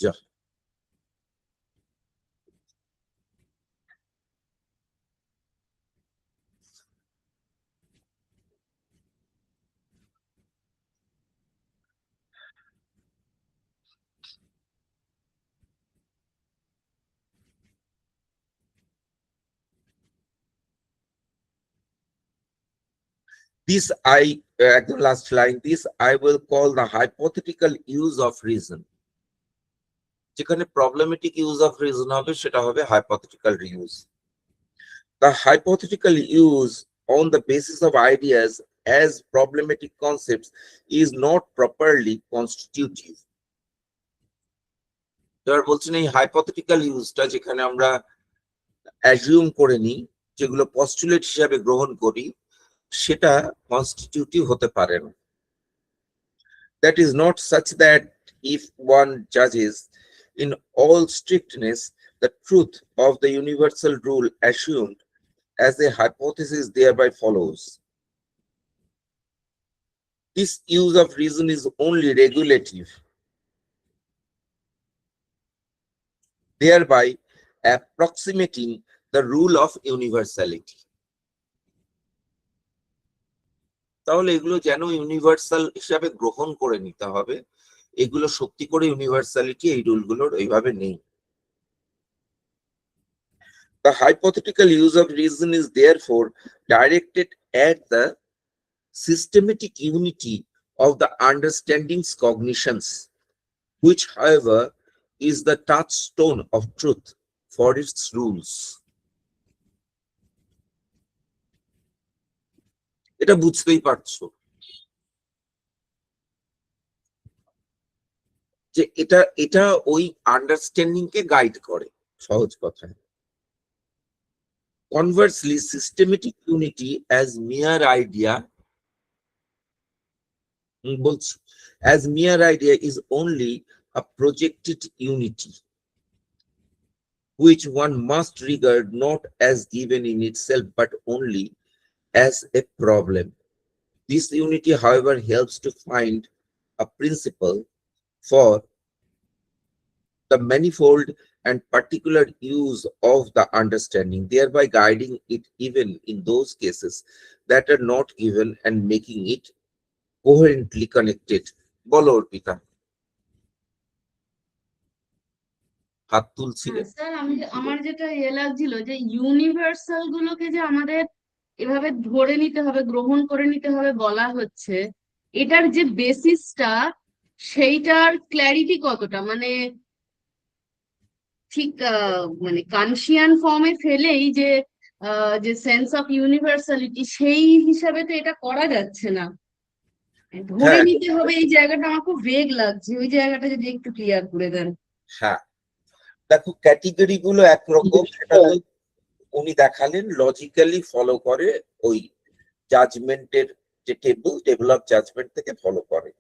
যা। This একদম last line, this I will call the hypothetical use of reason. যেখানে প্রবলেমেটিক ইউজ অফ রিজন হবে সেটা হবে hypothetical use. The hypothetical use on the basis of ideas as problematic concepts is not properly constitutive. এবার বলছেন এই hypothetical ইউজটা যেখানে আমরা assume করে নিই, যেগুলো পস্টুলেট হিসাবে গ্রহণ করি, সেটা কনস্টিটিউটিভ হতে পারে না। That is not such that if one judges in all strictness the truth of the universal rule assumed as a hypothesis thereby follows. This use of reason is only regulative, thereby approximating the rule of universality. তাহলে এগুলো যেন universal হিসাবে গ্রহণ করে নিতে হবে, এগুলো সত্যি করে ইউনিভার্সালিটি এই রুলগুলোর এইভাবে নেই। The hypothetical use of reason is therefore directed at the systematic unity of the understanding's cognitions, which however is the touchstone of truth for its rules. এটা বুঝতেই পারছো যে এটা ওই আন্ডারস্ট্যান্ডিং কে গাইড করে, সহজ কথায়। Conversely, systematic unity as mere idea, as mere idea is only a projected unity, which one must regard not as given in itself, but only as a problem. This unity, however, helps to find a principle for the manifold and particular use of the understanding, thereby guiding it even in those cases that are not given and making it coherently connected. বলো অর্পিতা, হাত তুলছিলে? Sir আমার যেটা লাগছিল যে universal গুলোকে যে আমাদের এভাবে ধরে নিতে হবে, গ্রহণ করে নিতে হবে বলা হচ্ছে, এটার যে বেসিসটা সেইটার ক্ল্যারিটি কতটা, মানে ঠিক মানে কানশিয়ান ফর্মে ফেলেই যে যে সেন্স অফ ইউনিভার্সালিটি সেই হিসাবে তো এটা করা যাচ্ছে না, ধরে হ্যাঁ নিতে হবে, এই জায়গাটা আমার খুব ভেগ লাগছে, ওই জায়গাটা যদি একটু ক্লিয়ার করে দেন। হ্যাঁ, দেখো ক্যাটেগরি গুলো একরকম, সেটা তো উনি দেখালেন লজিক্যালি ফলো করে, ওই জাজমেন্টের যে টেবল অফ জাজমেন্ট থেকে ফলো করে।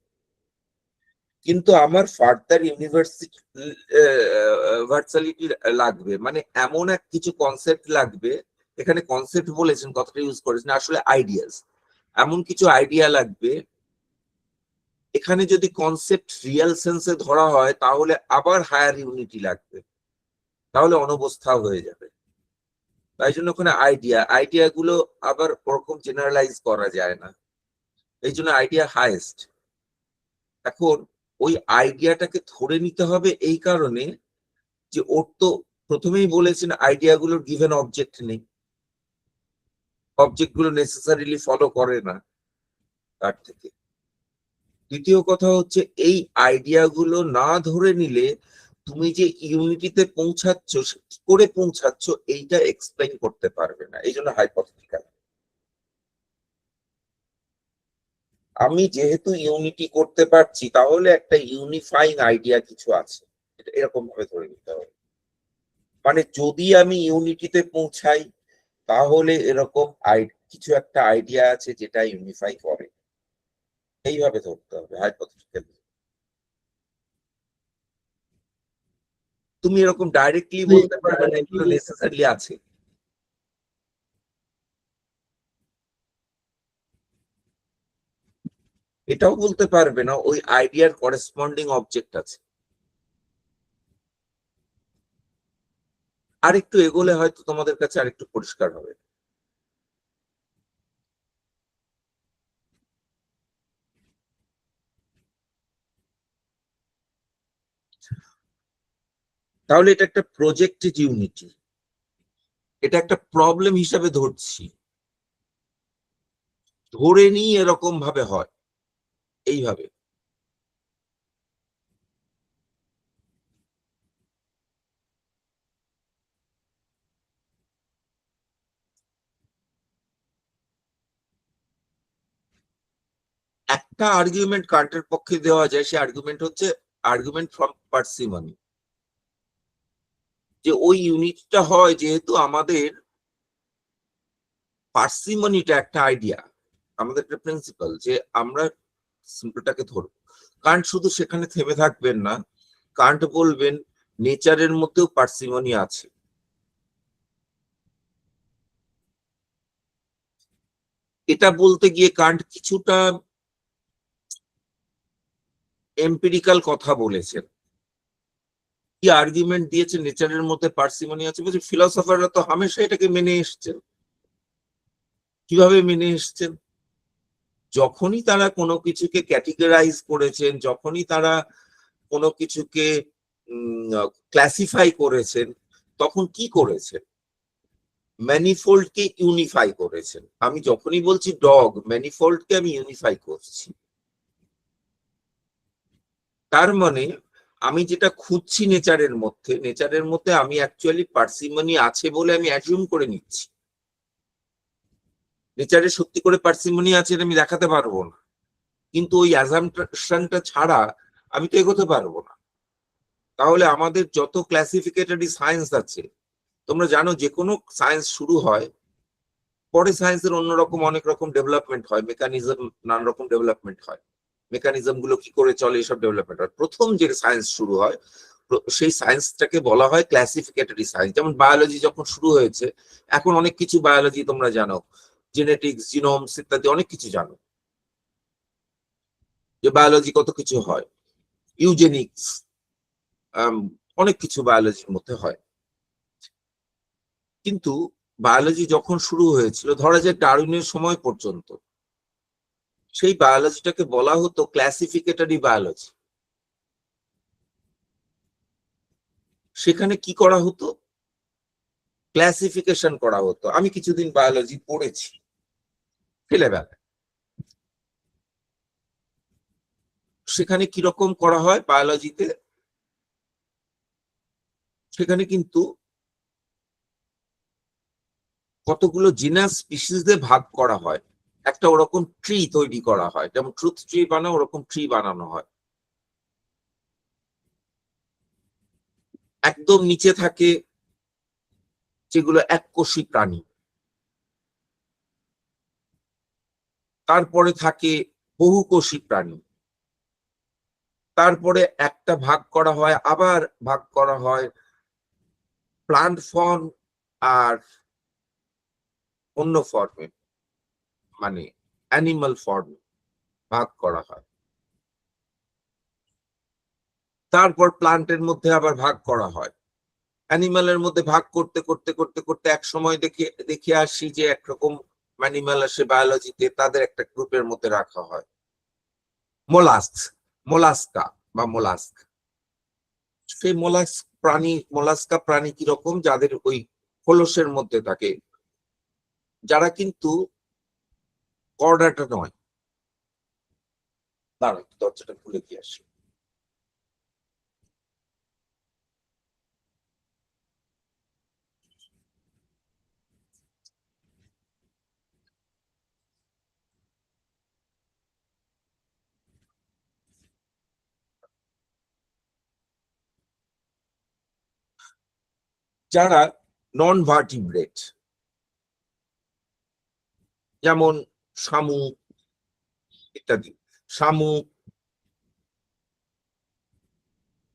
কিন্তু আমার ফার্দার ইউনিভার্সালিটি লাগবে, মানে এমন এক কিছু কনসেপ্ট লাগবে, এখানে কনসেপ্ট বলেছেন, কথাটা ইউজ করেছেন, আসলে আইডিয়াস, এমন কিছু আইডিয়া লাগবে। এখানে যদি কনসেপ্ট রিয়েল সেন্সে ধরা হয় তাহলে আবার হায়ার ইউনিটি লাগবে, তাহলে অনবস্থা হয়ে যাবে। তাই জন্য ওখানে আইডিয়া গুলো আবার ওরকম জেনারেলাইজ করা যায় না, এই জন্য আইডিয়া হাইয়েস্ট। এখন ওই আইডিয়াটাকে ধরে নিতে হবে এই কারণে যে ওর তো প্রথমেই বলেছেন আইডিয়া গুলোর গিভেন অবজেক্ট নেই, অবজেক্ট গুলো নেসেসারিলি ফলো করে না তার থেকে। দ্বিতীয় কথা হচ্ছে এই আইডিয়া গুলো না ধরে নিলে তুমি যে ইউনিটিতে পৌঁছাচ্ছ কি করে পৌঁছাচ্ছ এইটা এক্সপ্লেইন করতে পারবে না, এই জন্য হাইপোথেটিক্যাল। আমি যেহেতু ইউনিটি করতে পারছি তাহলে একটা ইউনিফাইং আইডিয়া কিছু আছে, এটা এরকম ভাবে ধরে নিতে হবে। মানে যদি আমি ইউনিটিতে পৌঁছাই তাহলে এরকম কিছু একটা আইডিয়া আছে যেটা ইউনিফাই করে, এইভাবে ধরতে হবে হাইপোথেটিক্যাল। তুমি এরকম ডাইরেক্টলি বলতে পারবে না এগুলো নেসেসারিলি আছে। এটাও বলতে পারবে না ওই আইডিয়ার করেসপন্ডিং অবজেক্ট আছে। আরেকটু এগোলে হয়তো তোমাদের কাছে আরেকটু পরিষ্কার হবে। তাহলে এটা একটা প্রজেক্টেড ইউনিটি, এটা একটা প্রবলেম হিসাবে ধরছি, ধরে নিই এরকম ভাবে হয় এইভাবে। একটা আর্গুমেন্ট কান্টের পক্ষে দেওয়া যায়, সে আর্গুমেন্ট হচ্ছে আর্গুমেন্ট ফ্রম পার্সিমনি, যে ওই ইউনিটটা হয় যেহেতু আমাদের পার্সিমনিটা একটা আইডিয়া, আমাদের একটা প্রিন্সিপাল যে আমরা সিম্পলটাকে ধরব। কান্ট শুধু সেখানে থেমে থাকবেন না, কান্ট বলবেন নেচারের মধ্যেও পার্সিমনি আছে। এটা বলতে গিয়ে কান্ট কিছুটা এম্পিরিক্যাল কথা বলেছেন। কি আর্গুমেন্ট দিয়েছেন নেচারের মধ্যে পার্সিমনি আছে? বলছে ফিলোসফাররা তো হামেশা এটাকে মেনে এসছেন। কিভাবে মেনে এসছেন? যখনই তারা কোনো কিছুকে ক্যাটেগরাইজ করেছেন, যখনই তারা কোনো কিছুকে ক্লাসিফাই করেছেন, তখন কি করেছেন? ম্যানিফোল্ডকে ইউনিফাই করেছেন। আমি যখনই বলছি ডগ, ম্যানিফোল্ডকে আমি ইউনিফাই করছি। তার মানে আমি যেটা খুঁজছি নেচারের মধ্যে আমি অ্যাকচুয়ালি পার্সিমনি আছে বলে আমি অ্যাজিউম করে নিচ্ছি। নেচারে সত্যি করে পার্সিমনি আছে আমি দেখাতে পারবো না, কিন্তু ওই অ্যাজাম্পশনটা ছাড়া আমি তো এগোতে পারবো না। তাহলে আমাদের যত ক্লাসিফিকেটরি সায়েন্স আছে, তোমরা জানো যে কোনো সায়েন্স শুরু হয়, পরে সায়েন্সের অন্যরকম অনেক রকম ডেভেলপমেন্ট হয়, মেকানিজম নানা রকম ডেভেলপমেন্ট হয়, মেকানিজম গুলো কি করে চলে এসব ডেভেলপমেন্ট হয়। প্রথম যে সায়েন্স শুরু হয় সেই সায়েন্সটাকে বলা হয় ক্লাসিফিকেটরি সায়েন্স। যেমন বায়োলজি যখন শুরু হয়েছে, এখন অনেক কিছু বায়োলজি তোমরা জানো, জেনেটিক্স, জিনোমস ইত্যাদি অনেক কিছু জানো, যে বায়োলজি কত কিছু হয়, ইউজেনিক্স, অনেক কিছু বায়োলজির মধ্যে হয়। কিন্তু বায়োলজি যখন শুরু হয়েছিল, ধরা যায় ডারউইনের সময় পর্যন্ত, সেই বায়োলজিটাকে বলা হতো ক্লাসিফিকেটরি বায়োলজি। সেখানে কি করা হতো? ক্লাসিফিকেশন করা হতো। আমি কিছুদিন বায়োলজি পড়েছি ছেলেবেলায়। সেখানে কিরকম করা হয় বায়োলজিতে? সেখানে কিন্তু কতগুলো জিনাস স্পিসিসে ভাগ করা হয়, একটা ওরকম ট্রি তৈরি করা হয়, যেমন ট্রুথ ট্রি বানানো, ওরকম ট্রি বানানো হয়। একদম নিচে থাকে যেগুলো এককোষী প্রাণী, তারপরে থাকে বহুকোষী প্রাণী, তারপরে একটা ভাগ করা হয়, আবার ভাগ করা হয় প্লান্ট ফর্ম আর অন্য ফর্মে, মানে অ্যানিমাল ফর্মে ভাগ করা হয়। তারপর প্লান্টের মধ্যে আবার ভাগ করা হয়, অ্যানিমালের মধ্যে ভাগ করতে করতে করতে করতে এক সময় দেখে আসি যে একরকম অ্যানিমাল আসে বায়োলজিতে, তাদের একটা গ্রুপের মধ্যে রাখা হয়, মোলাস্কা বা মোলাস্ক। সেই মোলাস্কা প্রাণী কিরকম, যাদের ওই খোলসের মধ্যে থাকে, যারা কিন্তু কর্ডাটা নয়। দাঁড়া, দরজাটা খুলে দিয়ে আসি। যারা নন ভার্টিব্রেট, যেমন শামুক ইত্যাদি, শামুক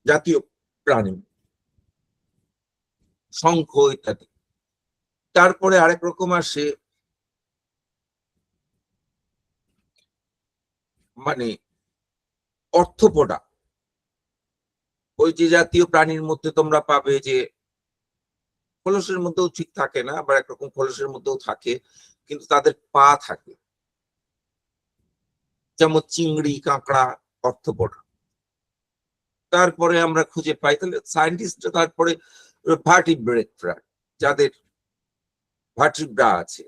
জাতীয় প্রাণী, শঙ্খ ইত্যাদি। তারপরে আরেক রকম আসে মানে অর্থোপোডা। ওই যে জাতীয় প্রাণীর মধ্যে তোমরা পাবে যে খোলসের মধ্যেও ঠিক থাকে না, আবার একরকম খোলসের মধ্যেও থাকে, কিন্তু তাদের পা থাকে, যেমন চিংড়ি, কাঁকড়া, অর্থোপোডা। তারপরে আমরা খুঁজে পাই, তাহলে সায়েন্টিস্ট তারপরে ভার্টিব্রেট প্রাণী, যাদের ভার্টিব্রা আছে।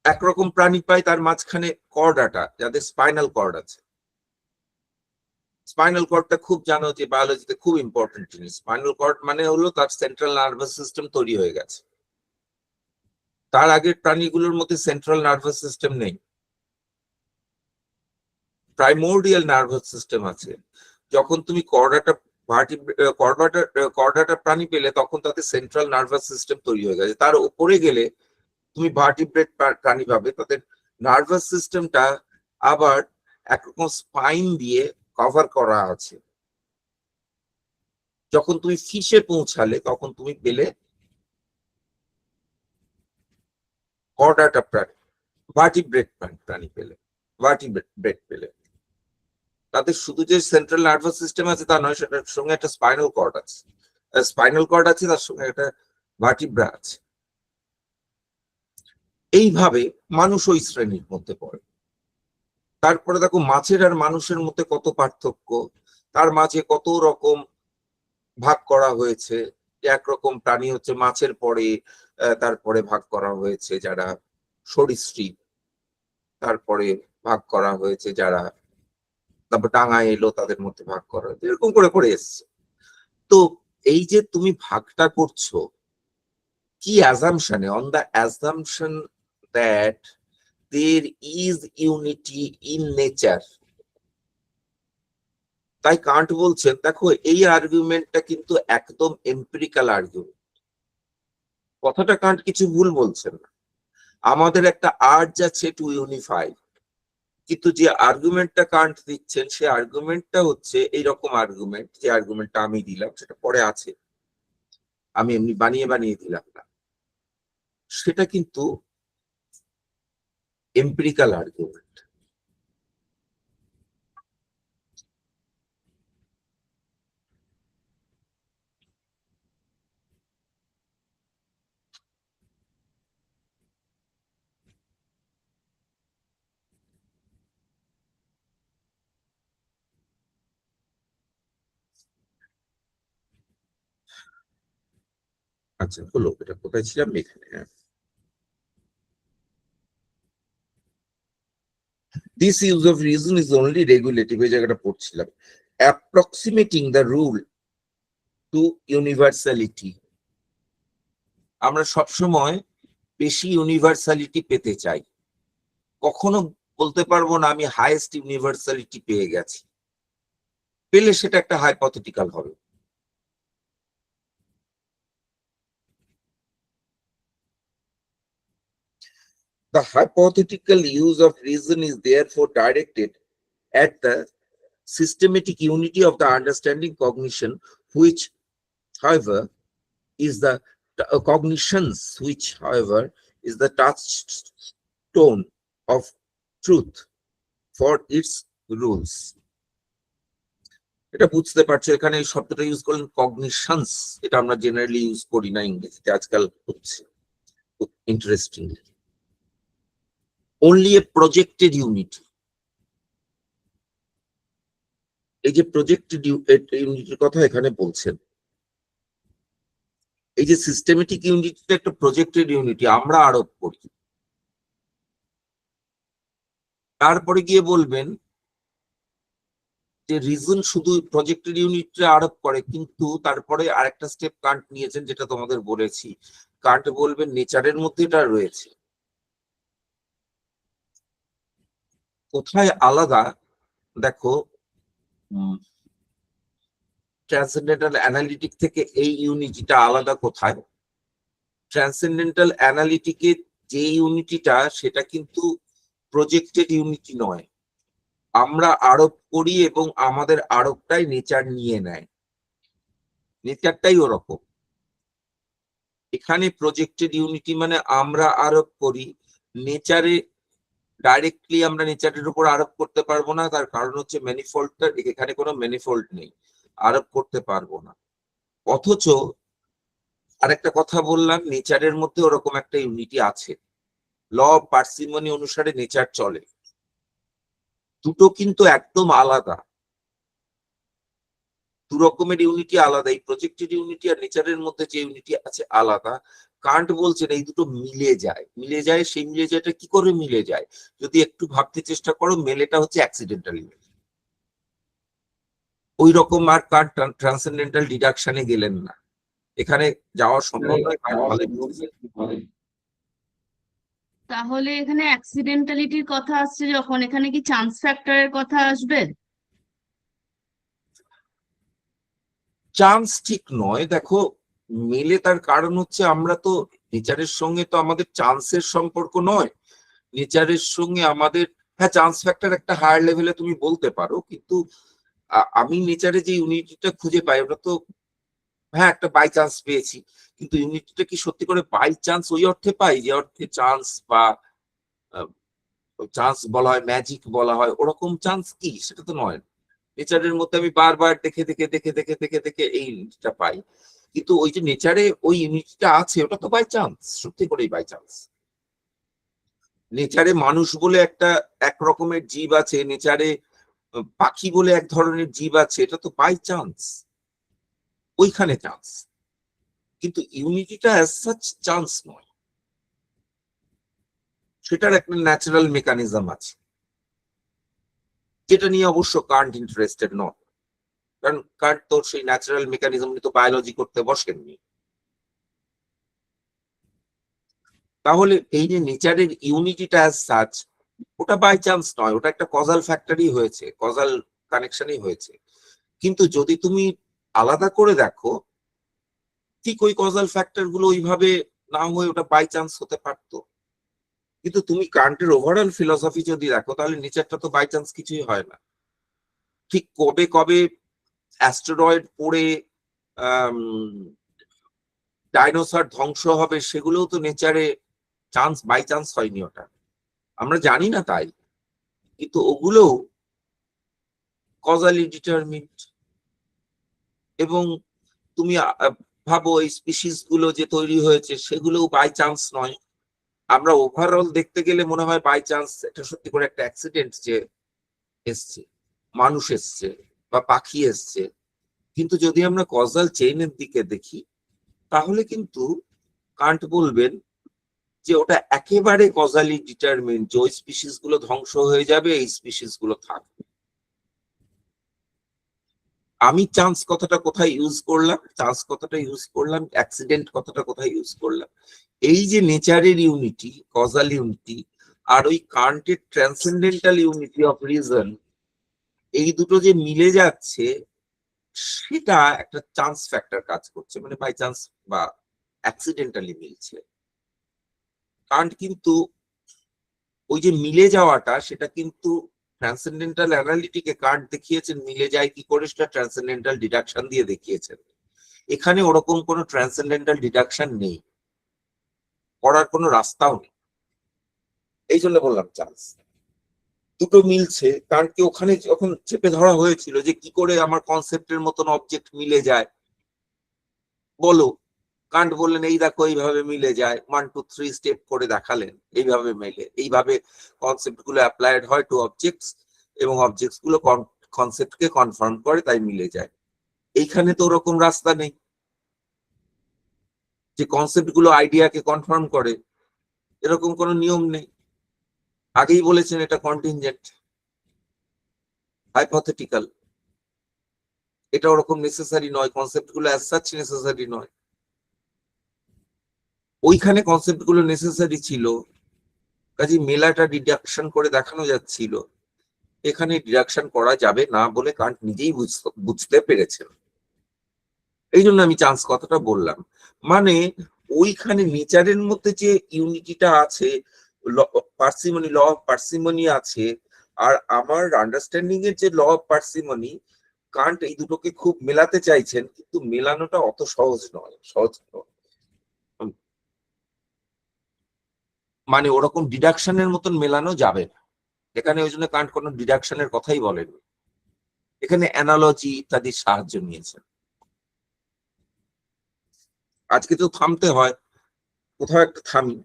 একরকম প্রাণী পাই তার মাঝখানে কর্ডাটা, যাদের স্পাইনাল কর্ড আছে। স্পাইনাল কর্ডটা খুব জানো যে বায়োলজিতে খুব ইম্পর্টেন্ট জিনিস। স্পাইনাল কর্ড মানে হলো তার সেন্ট্রাল নার্ভাস সিস্টেম তৈরি হয়ে গেছে। তার আগের প্রাণীগুলোর মধ্যে সেন্ট্রাল নার্ভাস সিস্টেম নেই, প্রাইমোর্ডিয়াল নার্ভাস সিস্টেম আছে। যখন তুমি কর্ডাটা প্রাণী পেলে, তখন তাদের সেন্ট্রাল নার্ভাস সিস্টেম তৈরি হয়ে গেছে। তার উপরে গেলে তুমি ভার্টিব্রেট প্রাণী পাবে, তাদের নার্ভাস সিস্টেমটা আবার একরকম স্পাইন দিয়ে কভার করা আছে। যখন তুমি ফিশে পৌঁছালে, তখন তুমি পেলে কর্ডাটা প্রাণী, ভার্টিব্রেট প্রাণী পেলে, ভার্টিব্রেট পেলে। তাদের শুধু যে সেন্ট্রাল নার্ভাস সিস্টেম আছে তা নয়, সেটার সঙ্গে একটা স্পাইনাল কর্ড আছে, তার সঙ্গে একটা ভার্টিব্রা আছে। এইভাবে মানুষ ওই শ্রেণীর মধ্যে পড়ে। তারপরে দেখো মাছের আর মানুষের মধ্যে কত পার্থক্য, তার মাঝে কত রকম ভাগ করা হয়েছে। একরকম প্রাণী হচ্ছে মাছের পরে, তারপরে ভাগ করা হয়েছে যারা সরীসৃপ, তারপরে ভাগ করা হয়েছে যারা, তারপর ডাঙায় এলো, তাদের মধ্যে ভাগ করা হয়েছে, এরকম করে করে এসছে। তো এই যে তুমি ভাগটা করছো, কি অ্যাজাম্পশনে? On the assumption that there is unity in nature. তাই কান্ট বলছেন, দেখো এই আর্গুমেন্টটা কিন্তু একদম এম্পিরিক্যাল আর্গুমেন্ট। কথাটা কান্ট কিছু ভুল বলছেন না। আমাদের একটা আর্জ আছে টু ইউনিফাই, কিন্তু যে আর্গুমেন্টটা কান্ট দিচ্ছেন, সে আর্গুমেন্টটা হচ্ছে এইরকম আর্গুমেন্ট, যে আর্গুমেন্টটা আমি দিলাম সেটা পরে আছে, আমি এমনি বানিয়ে বানিয়ে দিলাম না, সেটা কিন্তু এম্পিরিক্যাল আর্গুমেন্ট। আচ্ছা হলো, এটা কোথায় ছিলাম? এখানে। This use of reason is only regulative, এই জায়গাটা পড়ছিলাম, approximating the rule to universality. আমরা সবসময় বেশি ইউনিভার্সালিটি পেতে চাই, কখনো বলতে পারবো না আমি হাইয়েস্ট ইউনিভার্সালিটি পেয়ে গেছি। পেলে সেটা একটা হাইপোথেটিক্যাল হবে। The hypothetical use of reason is therefore directed at the systematic unity of the understanding cognition, which, however, is the cognitions, which, however, is the touchstone of truth for its rules. এটা বুঝতে পারছো, এখানে এই শব্দটা use করলেন কগনিশনস, এটা আমরা generally use করি না ইংরেজিতে, আজকাল হচ্ছে interesting. only a projected unit, এই যে প্রজেক্টেড ইউনিটের কথা এখানে বলছেন, এই যে সিস্টেমেটিক ইউনিটটা একটা প্রজেক্টেড ইউনিটি আমরা আরোপ করি। তারপরে গিয়ে বলবেন যে রিজন শুধু প্রজেক্টেড ইউনিটটা আরোপ করে, কিন্তু তারপরে আরেকটা স্টেপ কান্ট নিয়েছেন, যেটা তোমাদের বলেছি, কান্ট বলবেন নেচারের মধ্যে এটা রয়েছে। কোথায় আলাদা দেখো, ট্রান্সেন্ডেন্টাল অ্যানালিটিক থেকে এই ইউনিটিটা আলাদা কোথায়? ট্রান্সেন্ডেন্টাল অ্যানালিটিকে যে ইউনিটিটা, সেটা কিন্তু প্রজেক্টেড ইউনিটি নয়, আমরা আরোপ করি এবং আমাদের আরোপটাই নেচার নিয়ে নেয়, নেচারটাই ওরকম। এখানে প্রজেক্টেড ইউনিটি মানে আমরা আরোপ করি, নেচারে ডাইরেক্টলি আমরা নেচারের উপর আরোপ করতে পারবো না, তার কারণ হচ্ছে ম্যানিফোল্ডটা, এখানে কোনো ম্যানিফোল্ড নেই, আরোপ করতে পারবো না। অথচ আরেকটা কথা বললাম, নেচারের মধ্যে ওরকম একটা ইউনিটি আছে, ল অফ পার্সিমনি অনুসারে নেচার চলে। দুটো কিন্তু একদম আলাদা, দু রকমের ইউনিটি আলাদা, এই প্রজেক্টেড ইউনিটি আর নেচারের মধ্যে যে ইউনিটি আছে আলাদা। কান্ট বলছেন এই দুটো মিলে যায়, মিলে যায়, সেই মিলে যায়টা কি করে মিলে যায়, যদি একটু ভাবতে চেষ্টা করো, মেলেটা হচ্ছে অ্যাক্সিডেন্টাল ইউনিট। ওই রকম আর কান্ট ট্রান্সেন্ডেন্টাল ডিডাকশনে গেলেন না, এখানে যাওয়া সম্ভব নয়, কান্ট ভালোই বুঝেছেন। তাহলে এখানে অ্যাক্সিডেন্টালিটির কথা আসছে যখন, এখানে কি চান্স ফ্যাক্টরের কথা আসবে? চান্স ঠিক নয়, দেখো মেলে, তার কারণ হচ্ছে আমরা তো নেচারের সঙ্গে তো আমাদের চান্সের সম্পর্ক নয়, নেচারের সঙ্গে আমাদের, হ্যাঁ চান্স ফ্যাক্টর একটা হায়ার লেভেলে তুমি বলতে পারো, কিন্তু আমি নেচারে যে ইউনিটিটা খুঁজে পাই ওটা তো, হ্যাঁ একটা বাই চান্স পেয়েছি, কিন্তু ইউনিটিটা কি সত্যি করে বাই চান্স ওই অর্থে পাই যে অর্থে চান্স বা চান্স বলা হয়, ম্যাজিক বলা হয়, ওরকম চান্স কি, সেটা তো নয়। নেচারের মধ্যে আমি বারবার দেখে দেখে দেখে দেখে দেখে দেখে এই ইউনিটটা পাই, কিন্তু ওই যে নেচারে ওই ইউনিটটা আছে ওটা তো বাই চান্স, সত্যি করেই বাই চান্স। নেচারে মানুষ বলে একটা এক রকমের জীব আছে, নেচারে পাখি বলে এক ধরনের জীব আছে, এটা তো বাই চান্স, ওইখানে চান্স, কিন্তু ইউনিটিটা অ্যাজ সাচ চান্স নয়, সেটার একটা ন্যাচারাল মেকানিজম আছে, যেটা নিয়ে অবশ্য কান্ট ইন্টারেস্টেড নয়, কারণ কান্ট তো সেই ন্যাচারাল মেকানিজম নিয়ে তো বায়োলজি করতে বসেননি। তাহলে এই যে নেচারের ইউনিটিটা অ্যাজ সাচ, ওটা বাই চান্স নয়, ওটা একটা কজাল ফ্যাক্টরই হয়েছে, কজাল কানেকশনই হয়েছে। কিন্তু যদি তুমি আলাদা করে দেখো, ঠিক ওই কজাল ফ্যাক্টর গুলো ওইভাবে না হয়ে ওটা বাই চান্স হতে পারতো, কিন্তু তুমি কান্টের ওভারঅল ফিলসফি যদি দেখো, তাহলে নেচারটা তো বাই চান্স কিছুই হয় না। ঠিক কবে কবে অ্যাস্টেরয়েড পড়ে ডাইনোসর ধ্বংস হবে, সেগুলোও তো নেচারে চান্স, বাই চান্স হয়নি, ওটা আমরা জানি না তাই, কিন্তু ওগুলো কজালি ডিটারমিন্ড। এবং তুমি ভাবো এই স্পিসিস গুলো যে তৈরি হয়েছে সেগুলো বাই চান্স নয়, আমরা ওভারঅল দেখতে গেলে মনে হয় বাই চান্স, এটা সত্যি করে একটা অ্যাক্সিডেন্ট যে এসছে, মানুষ এসছে বা পাখি এসছে, কিন্তু যদি আমরা কজাল চেইনের দিকে দেখি, তাহলে কিন্তু কান্ট বলবেন যে ওটা একেবারে কজালি ডিটারমিন্ড, যে ওই স্পিসিস গুলো ধ্বংস হয়ে যাবে, এই স্পিসিস গুলো থাকবে। আমি চান্স কথাটা কোথায় ইউজ করলাম, চান্স কথাটা ইউজ করলাম, অ্যাক্সিডেন্ট কথাটা কোথায় ইউজ করলাম, এই যে নেচারের ইউনিটি, কজাল ইউনিটি, আর ওই কান্টের ট্রান্সেন্ডেন্টাল ইউনিটি অফ রিজন, এই দুটো যে মিলে যাচ্ছে, সেটা একটা চান্স ফ্যাক্টর কাজ করছে, মানে বাই চান্স বা অ্যাক্সিডেন্টালি মিলছে। কান্ট কিন্তু ওই যে মিলে যাওয়াটা, সেটা কিন্তু ট্রান্সেন্ডেন্টাল অ্যানালিটিকে কান্ট দেখিয়েছেন মিলে যায় কি করে, সেটা ট্রান্সেন্ডেন্টাল ডিডাকশন দিয়ে দেখিয়েছেন। এখানে ওরকম কোনো ট্রান্সেন্ডেন্টাল ডিডাকশন নেই, করার কোনো রাস্তাও নেই, এই জন্য বললাম চান্স। দুটো মিলছে। কারণকে ওখানে যখন চেপে ধরা হয়েছিল যে কি করে আমার কনসেপ্টের মতন অবজেক্ট মিলে যায় বলো, কান্ট বললেন এই দেখো এইভাবে মিলে যায়, 1 2 3 স্টেপ করে দেখালেন এইভাবে মেলে, এইভাবে কনসেপ্ট গুলো অ্যাপ্লাইড হয় টু অবজেক্টস এবং অবজেক্টস গুলো কনসেপ্টকে কনফার্ম করে, তাই মিলে যায়। এইখানে তো ওরকম রাস্তা নেই যে কনসেপ্ট গুলো আইডিয়াকে কনফার্ম করে, এরকম কোনো নিয়ম নেই। আগেই বলেছেন এটা কন্টিনজেন্ট, হাইপোথেটিক্যাল, এটা ওরকম নেসেসারি নয়, কনসেপ্ট গুলো অ্যাজ সাচ নেসেসারি নয়। ওইখানে কনসেপ্ট গুলো নেসেসারি ছিল, কাজে মেলাটা ডিডাকশন করে দেখানো যাচ্ছিল, এখানে ডিডাকশন করা যাবে না বলে কান্ট নিজেই বুঝতে পেরেছেন। এই জন্য আমি চান্স কথাটা বললাম। মানে ওইখানে নেচারের মধ্যে যে ইউনিটিটা আছে, পার্সিমনি, ল অফ পার্সিমনি আছে, আর আমার আন্ডারস্ট্যান্ডিং এর যে ল অফ পার্সিমনি, কান্ট এই দুটোকে খুব মেলাতে চাইছেন, কিন্তু মেলানোটা অত সহজ নয়, সহজ নয়। মানে ওরকম ডিডাকশনের মতন মেলানো যাবে না এখানে, ওই জন্য কান্ট কোনো ডিডাকশনের কথাই বলেনি, এখানে অ্যানালজি ইত্যাদির সাহায্য নিয়েছেন। আজকে তো থামতে হয়, কোথাও একটা থামি,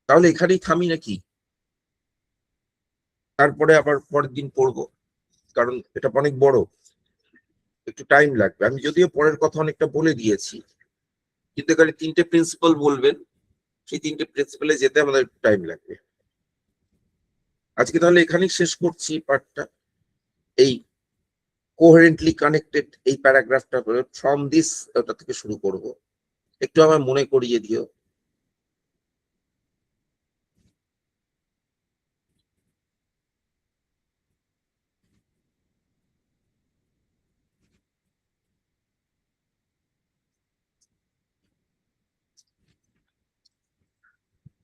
তাহলে এখানেই থামি নাকি, তারপরে আবার পরের দিন পড়বো, কারণ এটা অনেক বড়, একটু টাইম লাগবে। আমি যদিও পরের কথা অনেকটা বলে দিয়েছি, কিন্তু এখানে 3টে প্রিন্সিপাল বলবেন, সেই 3টে প্রিন্সিপালে যেতে আমাদের একটু টাইম লাগবে। আজকে তাহলে এখানেই শেষ করছি পার্টটা, এই কোহেরেন্টলি কানেক্টেড এই প্যারাগ্রাফটা ফ্রম দিস, ওটা থেকে শুরু করব। একটু আমার মনে করিয়ে দিও।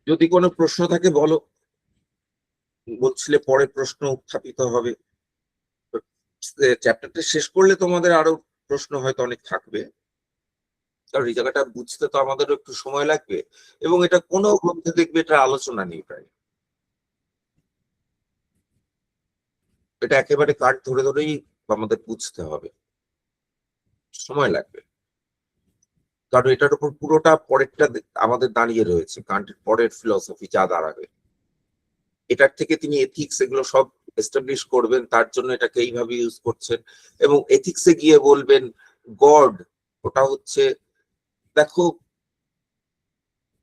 যদি কোনো প্রশ্ন থাকে বলো, বলছিলে পরে প্রশ্ন উত্থাপিত হবে। চ্যাপ্টারটা শেষ করলে তোমাদের আরো প্রশ্ন হয়তো অনেক থাকবে, কারণ এই জায়গাটা বুঝতে তো আমাদেরও একটু সময় লাগবে, এবং এটা কোনো গ্রন্থে দেখবে এটা আলোচনা নেই প্রায়, এটা একেবারে কাঠ ধরে ধরেই আমাদের বুঝতে হবে, সময় লাগবে, কারণ এটার উপর পুরোটা পরেরটা আমাদের দাঁড়িয়ে রয়েছে, কান্টের পরের ফিলসফি যা দাঁড়াবে, এটার থেকে তিনি এথিক্স এগুলো সব এস্টাবলিশ করবেন, তার জন্য এটাকে এইভাবে ইউজ করছেন, এবং এথিক্সে গিয়ে বলবেন গড, ওটা হচ্ছে, দেখো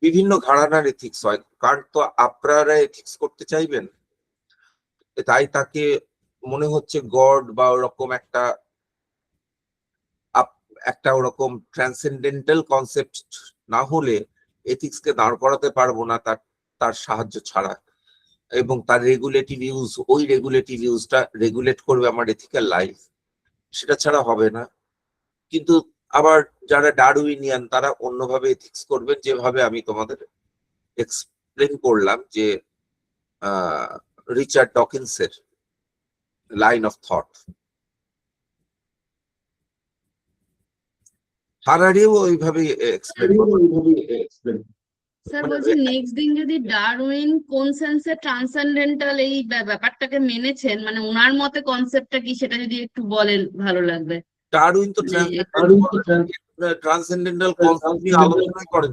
বিভিন্ন ঘরানার এথিক্স হয়, কান্ট তো আপনারা এথিক্স করতে চাইবেন, তাই তাকে মনে হচ্ছে গড বা ওরকম একটা একটা ওরকম ট্রান্সেন্ডেন্টাল কনসেপ্ট না হলে এথিক্সকে দাঁড় করাতে পারবো না তার তার সাহায্য ছাড়া, এবং তার রেগুলেটিভ ইউজ, ওই রেগুলেটিভ ইউজটা রেগুলেট করবে আমার এথিক্যাল লাইফ, সেটা ছাড়া হবে না। কিন্তু আবার যারা ডারউইনিয়ান তারা অন্যভাবে এথিক্স করবেন, যেভাবে আমি তোমাদের এক্সপ্লেন করলাম, যে রিচার্ড ডকিন্সের লাইন অফ থট, হারারিও ওইভাবে এক্সপ্লেন স্যার বলছি নেক্সট দিন যদি ডারউইন কোন সেন্সে ট্রান্সেন্ডেন্টাল এই ব্যাপারটাকে মেনেছেন, মানে ওনার মতে কনসেপ্টটা কি সেটা যদি একটু বলেন ভালো লাগবে। ডারউইন তো ট্রান্সেন্ডেন্টাল কনসেপ্ট নিয়ে আলোচনা করেন।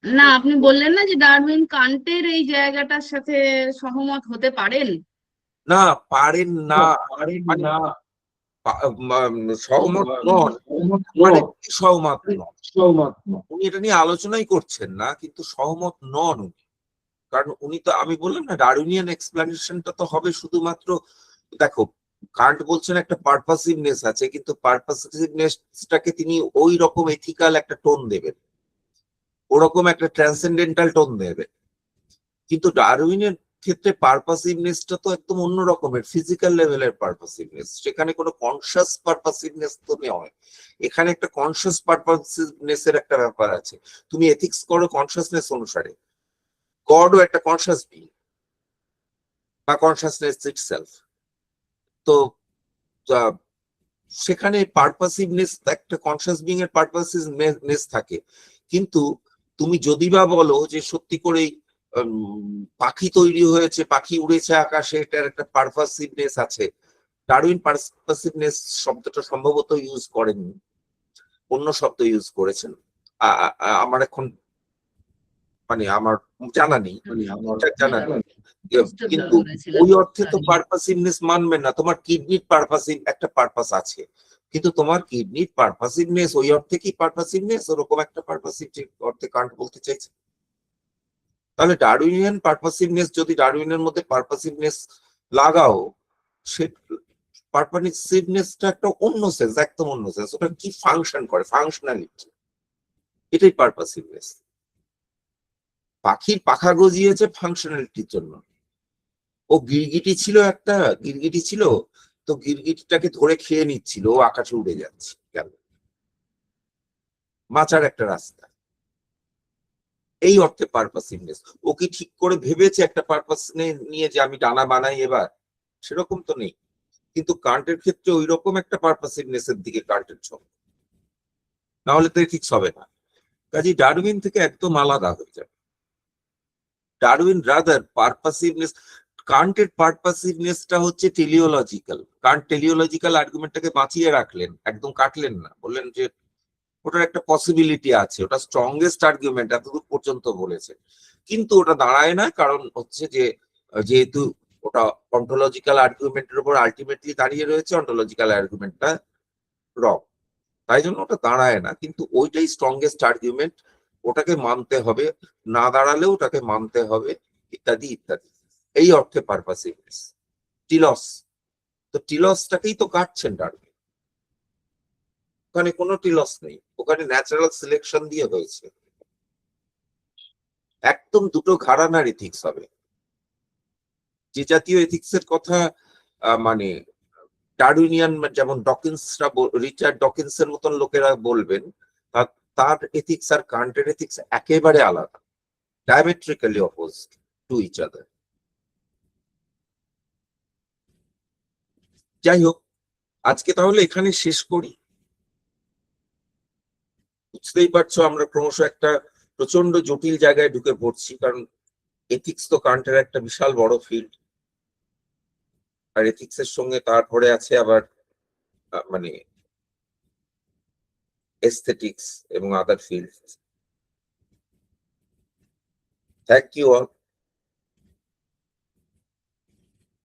না, আপনি বললেন না যে ডারউইন কান্টের এই জায়গাটার সাথে সহমত হতে পারেন। না, পারেন না, সহমত নন, মানে সহমত নন, উনি এটা নিয়ে আলোচনাই করছেন না, কিন্তু সহমত নন উনি, কারণ উনি তো, আমি বললাম না, ডারউইনিয়ান এক্সপ্লানেশনটা তো হবে শুধুমাত্র, দেখো কান্ট বলছেন একটা পারপাসিভনেস আছে, কিন্তু পারপাসিভনেসটাকে তিনি ওই রকম এথিক্যাল একটা টোন দেবেন, ওরকম একটা ট্রান্সেন্ডেন্টাল টোন দেবেন, কিন্তু ডারউইনের ক্ষেত্রে পারপাসিভনেসটা তো একদম অন্য রকমের, ফিজিক্যাল লেভেলের পারপাসিভনেস, সেখানে কোনো কনসিয়াস পারপাসিভনেস তো নয়, এখানে একটা কনসিয়াস পারপাসিভনেস এর একটা ব্যাপার আছে। তুমি এথিক্স করো কনসিয়াসনেস অনুসারে, গডও একটা কনসিয়াস বিং বা কনসিয়াসনেস ইটসেলফ, তো সেখানে পারপাসিভনেস, একটা কনসিয়াস বিং এর পারপাসিভনেস থাকে, কিন্তু তুমি যদি বা বলো যে সত্যি করেই পাখি তৈরি হয়েছে, পাখি উড়েছে আকাশে, এটার একটা পারপাসিভনেস আছে। ডারউইন পারপাসিভনেস শব্দটা সম্ভবত ইউজ করেননি, অন্য শব্দ ইউজ করেছেন। আমার এখন মানে আমার জানা নেই, ঠিকঠাক জানা নেই। কিন্তু ওই অর্থে তো পারপাসিভনেস মানবে না। তোমার কিডনির পারপাসিভ একটা পারপাস আছে, কিন্তু তোমার কিডনির পারপাসিভনেস ওই অর্থে কি পারপাসিভনেস, ওরকম একটা পারপাসিভ অর্থে কান্ট বলতে চাইছে। তাহলে ডারউইনিয়ান পারপাসিভনেস, যদি ডারউইনের মধ্যে পারপাসিভনেস লাগাও, সে পারপাসিভনেসটা একটা অন্য সেন্স, একদম অন্য সেন্স। ওটা কি ফাংশন করে, ফাংশনালিটি, এটাই পারপাসিভনেস। পাখির পাখা গজিয়েছে ফাংশনালিটির জন্য। ও গিরগিটি ছিল, একটা গিরগিটি ছিল, তো গিরগিটিটাকে ধরে খেয়ে নিচ্ছিল, ও আকাশে উড়ে যাচ্ছে, গেল মাচার একটা রাস্তা। এই অর্থে পারপাসিভনেস। ও কি ঠিক করে ভেবেছে একটা পারপাস নিয়ে যে আমি ডানা বানাই এবার? সেরকম তো নেই। কিন্তু কান্টের ক্ষেত্রে ওই রকম একটা পারপাসিভনেস এর দিকে কান্টের ছক, না হলে তো এথিক্স হবে না। কাজে ডারউইন থেকে একদম আলাদা হয়ে যাবে। ডারউইন রাদার পারপাসিভনেস, কান্টের পারপাসিভনেসটা হচ্ছে টেলিওলজিক্যাল। কান্ট টেলিওলজিক্যাল আর্গুমেন্টটাকে বাঁচিয়ে রাখলেন, একদম কাটলেন না, বললেন যে ওটার একটা পসিবিলিটি আছে, ওটা স্ট্রংগেস্ট আর্গুমেন্ট এতদূর পর্যন্ত বলেছে। কিন্তু ওটা দাঁড়ায় না, কারণ হচ্ছে যে যেহেতু ওটা অন্টোলজিক্যাল আর্গুমেন্টের উপর আলটিমেটলি দাঁড়িয়ে রয়েছে, অন্টোলজিক্যাল আর্গুমেন্টটা রং, তাই জন্য ওটা দাঁড়ায় না। কিন্তু ওইটাই স্ট্রংগেস্ট আর্গুমেন্ট, ওটাকে মানতে হবে, না দাঁড়ালেও ওটাকে মানতে হবে, ইত্যাদি ইত্যাদি। এই অর্থে পারপাসিভনেস। টিলস, তো টিলসটাকেই তো কাটছেন ডারউইন। ওখানে কোনো টিলস নেই, ওখানে ন্যাচারাল সিলেকশন দিয়ে হয়েছে। একদম দুটো ঘরানার এথিক্স হবে। যে জাতীয় এথিক্স এর কথা মানে ডারউইনিয়ান, যেমন ডকিন্সরা, রিচার্ড ডকিন্স এর মতন লোকেরা বলবেন, তার এথিক্স আর কান্টের এথিক্স একেবারে আলাদা, diametrically opposite to each other. যাই হোক, আজকে তাহলে এখানে শেষ করি। বুঝতেই পারছো আমরা ক্রমশ একটা প্রচন্ড জটিল জায়গায় ঢুকে পড়ছি, কারণ এথিক্স তো কান্টের একটা বিশাল বড় ফিল্ড, আর এথিক্স এর সঙ্গে তারপরে আছে আবার মানে এস্থেটিক্স এবং other field. Thank you all.